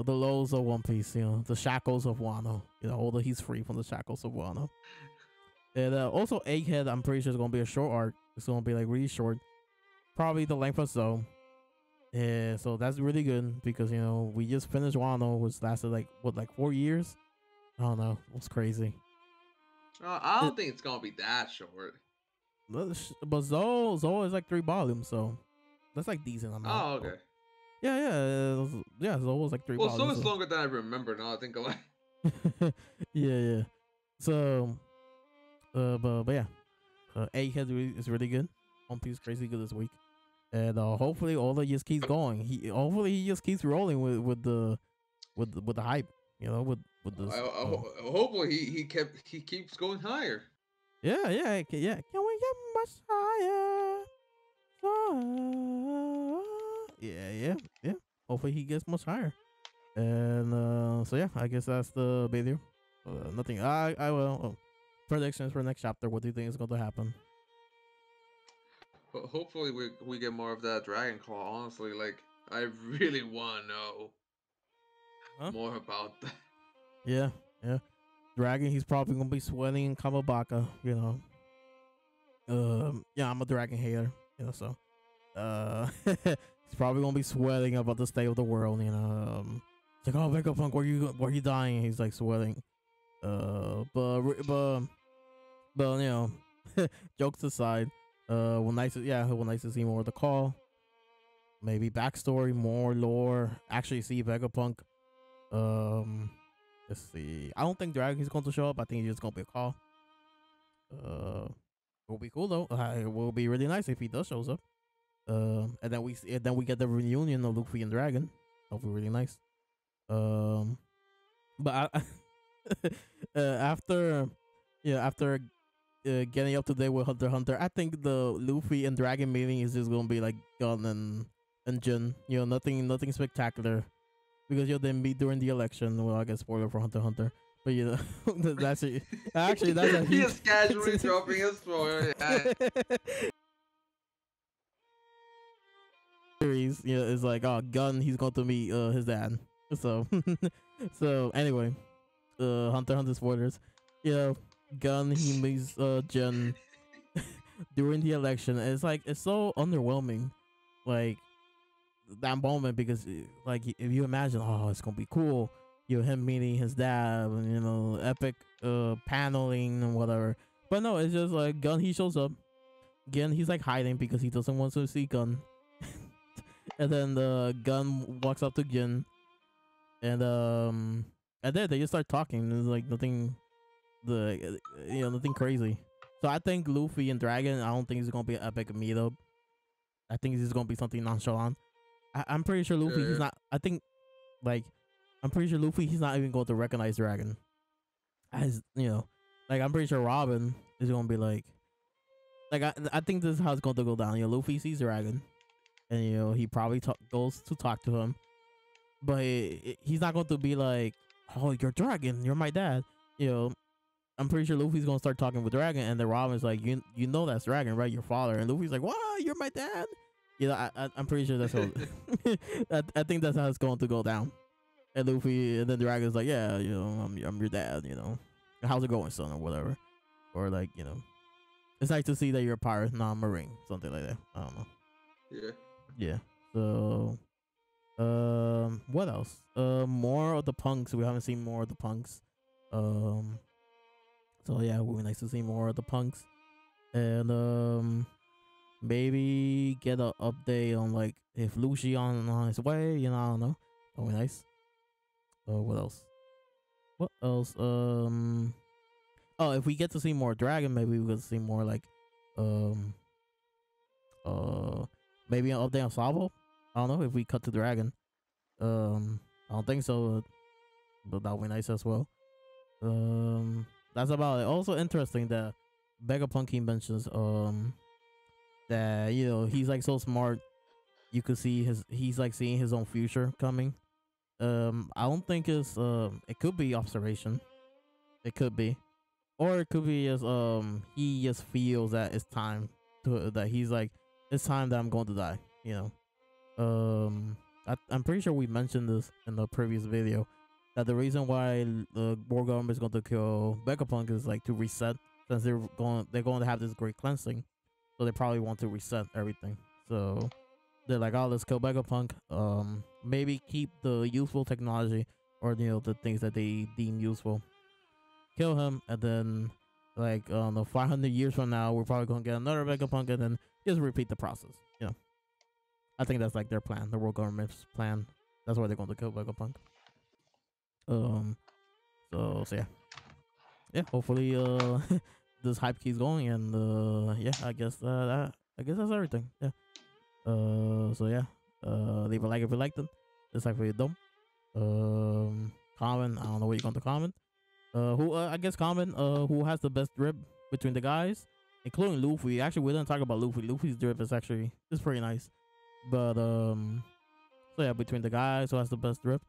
[SPEAKER 1] lows of One Piece. The shackles of Wano. Although he's free from the shackles of Wano. And also Egghead, I'm pretty sure it's gonna be a short arc. It's gonna be like really short, probably the length of so. Yeah, so that's really good because we just finished Wano, which lasted like 4 years. I don't know, it was crazy.
[SPEAKER 2] I don't think it's gonna be that short.
[SPEAKER 1] But Zo is like 3 volumes, so that's like decent amount.
[SPEAKER 2] Oh,
[SPEAKER 1] So.
[SPEAKER 2] okay.
[SPEAKER 1] Yeah, Zo was like 3
[SPEAKER 2] So
[SPEAKER 1] volumes.
[SPEAKER 2] it's longer than I remember. Now I think of
[SPEAKER 1] it. Yeah. So, but yeah, Egghead is really good. One Piece crazy good this week. And hopefully Oda just keeps going. Hopefully he just keeps rolling with the hype. With this.
[SPEAKER 2] Hopefully he keeps going higher.
[SPEAKER 1] Yeah. Can we get much higher? Yeah. Hopefully he gets much higher. And so yeah, I guess that's the video. Nothing. I will. Predictions for next chapter. What do you think is going to happen?
[SPEAKER 2] Hopefully we get more of that Dragon Claw. Honestly, like I really want to know more about that.
[SPEAKER 1] Yeah. Dragon, he's probably gonna be sweating in Kamabaka. Yeah, I'm a Dragon hater. So he's probably gonna be sweating about the state of the world. It's like, oh, Vegapunk, where you dying? He's like sweating. But jokes aside, nice to see more of the call. Maybe backstory, more lore. Actually, see Vegapunk. Let's see. I don't think Dragon's going to show up. I think he's just gonna be a call. It will be cool though. It will be really nice if he does shows up. And then we get the reunion of Luffy and Dragon. That'll be really nice. But after getting up to date with Hunter x Hunter, I think the Luffy and Dragon meeting is just gonna be like Gun and Jin. Nothing spectacular because they meet during the election. Well, I guess spoiler for Hunter x Hunter. But that's it. Actually, that's a huge.
[SPEAKER 2] He is casually dropping a spoiler.
[SPEAKER 1] Series, it's like, oh, Gun, he's going to meet his dad. So, anyway, Hunter x Hunter spoilers. Gun, he meets Jin during the election, and it's so underwhelming, like that moment, because like if you imagine, oh, it's gonna be cool, him meeting his dad, and epic paneling and whatever. But no, it's just like Gun, he shows up. Again, he's like hiding because he doesn't want to see Gun. And then the Gun walks up to Jin, and then they just start talking. There's like nothing crazy. So I think Luffy and Dragon, I don't think it's gonna be an epic meetup. I think it's gonna be something nonchalant. I'm pretty sure Luffy, he's not. I think Like, I'm pretty sure Luffy, he's not even going to recognize Dragon. As, you know, like, I'm pretty sure Robin is going to be like I think this is how it's going to go down. You know, Luffy sees Dragon, and, you know, he probably goes to talk to him. But he's not going to be like, oh, you're Dragon, you're my dad. You know, I'm pretty sure Luffy's going to start talking with Dragon, and then Robin's like, you know that's Dragon, right? Your father. And Luffy's like, what? You're my dad? You know, I'm pretty sure that's how, I think that's how it's going to go down. And Luffy, and then Dragon's like, yeah, you know, I'm your dad, you know. How's it going, son, or whatever. Or like, you know, it's nice to see that you're a pirate, not a marine, something like that. I don't know.
[SPEAKER 2] Yeah.
[SPEAKER 1] Yeah. So, what else? More of the punks. We haven't seen more of the punks. So yeah, it would be nice to see more of the punks, and maybe get an update on like if Lucy on his way. You know, I don't know. That would be nice. What else? What else? Oh, if we get to see more Dragon, maybe we could see more like, maybe an update on Sabo. I don't know if we cut to Dragon. I don't think so, but that would be nice as well. That's about it. Also interesting that Vegapunk he mentions that, you know, he's like so smart. You could see he's like seeing his own future coming. I don't think it's it could be observation. It could be, or it could be as he just feels that it's time that he's like, it's time that I'm going to die. You know, I'm pretty sure we mentioned this in the previous video, that the reason why the world government is going to kill Vegapunk is like to reset, since they're going to have this great cleansing, so they probably want to reset everything. So they're like, oh, let's kill Vegapunk. Maybe keep the useful technology, or, you know, the things that they deem useful. Kill him, and then like 500 years from now, we're probably gonna get another Vegapunk, and then just repeat the process. You know, I think that's like their plan, the world government's plan. That's why they're going to kill Vegapunk. So yeah. Hopefully, this hype keeps going, and yeah, I guess that's everything. Yeah. So yeah. Leave a like if you liked it. Dislike if you don't. Comment. I don't know what you're going to comment. I guess comment. Who has the best drip between the guys, including Luffy. Actually, we didn't talk about Luffy. Luffy's drip is pretty nice. But so yeah, between the guys, who has the best drip.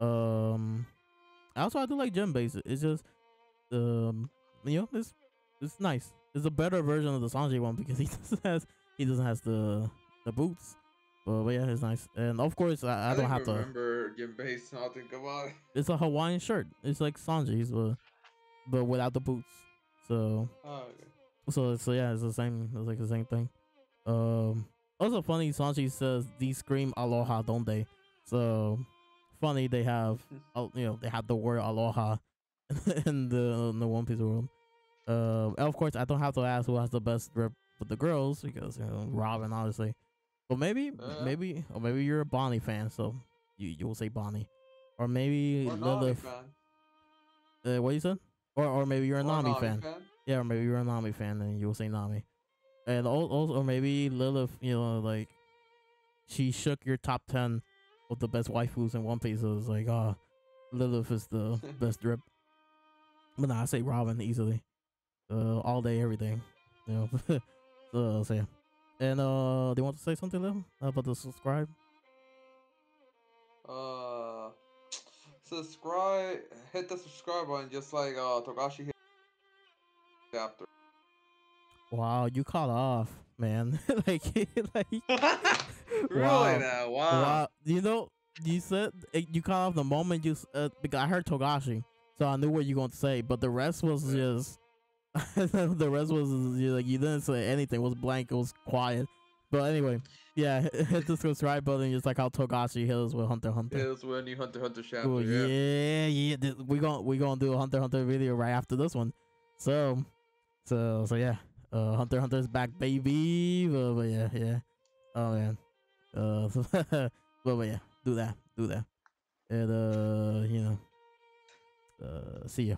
[SPEAKER 1] Also, I do like gem base. It's just you know, it's nice. It's a better version of the Sanji one because he doesn't has the boots. But yeah, it's nice. And of course, I don't have to
[SPEAKER 2] remember gem base. I think about it.
[SPEAKER 1] It's a Hawaiian shirt. It's like Sanji's, but without the boots. So okay. So yeah, it's the same. It's like the same thing. Also funny, Sanji says these scream aloha, don't they? So funny, they have you know, they have the word aloha in the One Piece world. Of course, I don't have to ask who has the best drip with the girls, because, you know, Robin, obviously. But maybe you're a Bonnie fan, so you will say Bonnie, or maybe Lilith. What you said? Or maybe you're a Nami fan. Yeah, or maybe you're a Nami fan, and you'll say Nami. And also, or maybe Lilith, you know, like, she shook your top 10 of the best waifus in One Piece. So it's like, Lilith is the best drip. But nah, I say Robin easily. All day, every day. You know. So yeah. And do you want to say something, Lil, about the subscribe?
[SPEAKER 2] Subscribe. Hit the subscribe button, just like Togashi hit after.
[SPEAKER 1] Wow, you caught off, man. like
[SPEAKER 2] Really now? Wow.
[SPEAKER 1] You know, you said you caught off the moment because I heard Togashi, so I knew what you were going to say. But the rest was just the rest was like, you didn't say anything. It was blank. It was quiet. But anyway, yeah, hit the subscribe button, just like how Togashi hit us with Hunter x Hunter.
[SPEAKER 2] Hit us with a new Hunter x Hunter chapter.
[SPEAKER 1] Ooh, yeah. We gonna do a Hunter x Hunter video right after this one. So yeah. Hunter x Hunter is back, baby. But yeah. Oh man. But yeah, do that. And you know. See ya.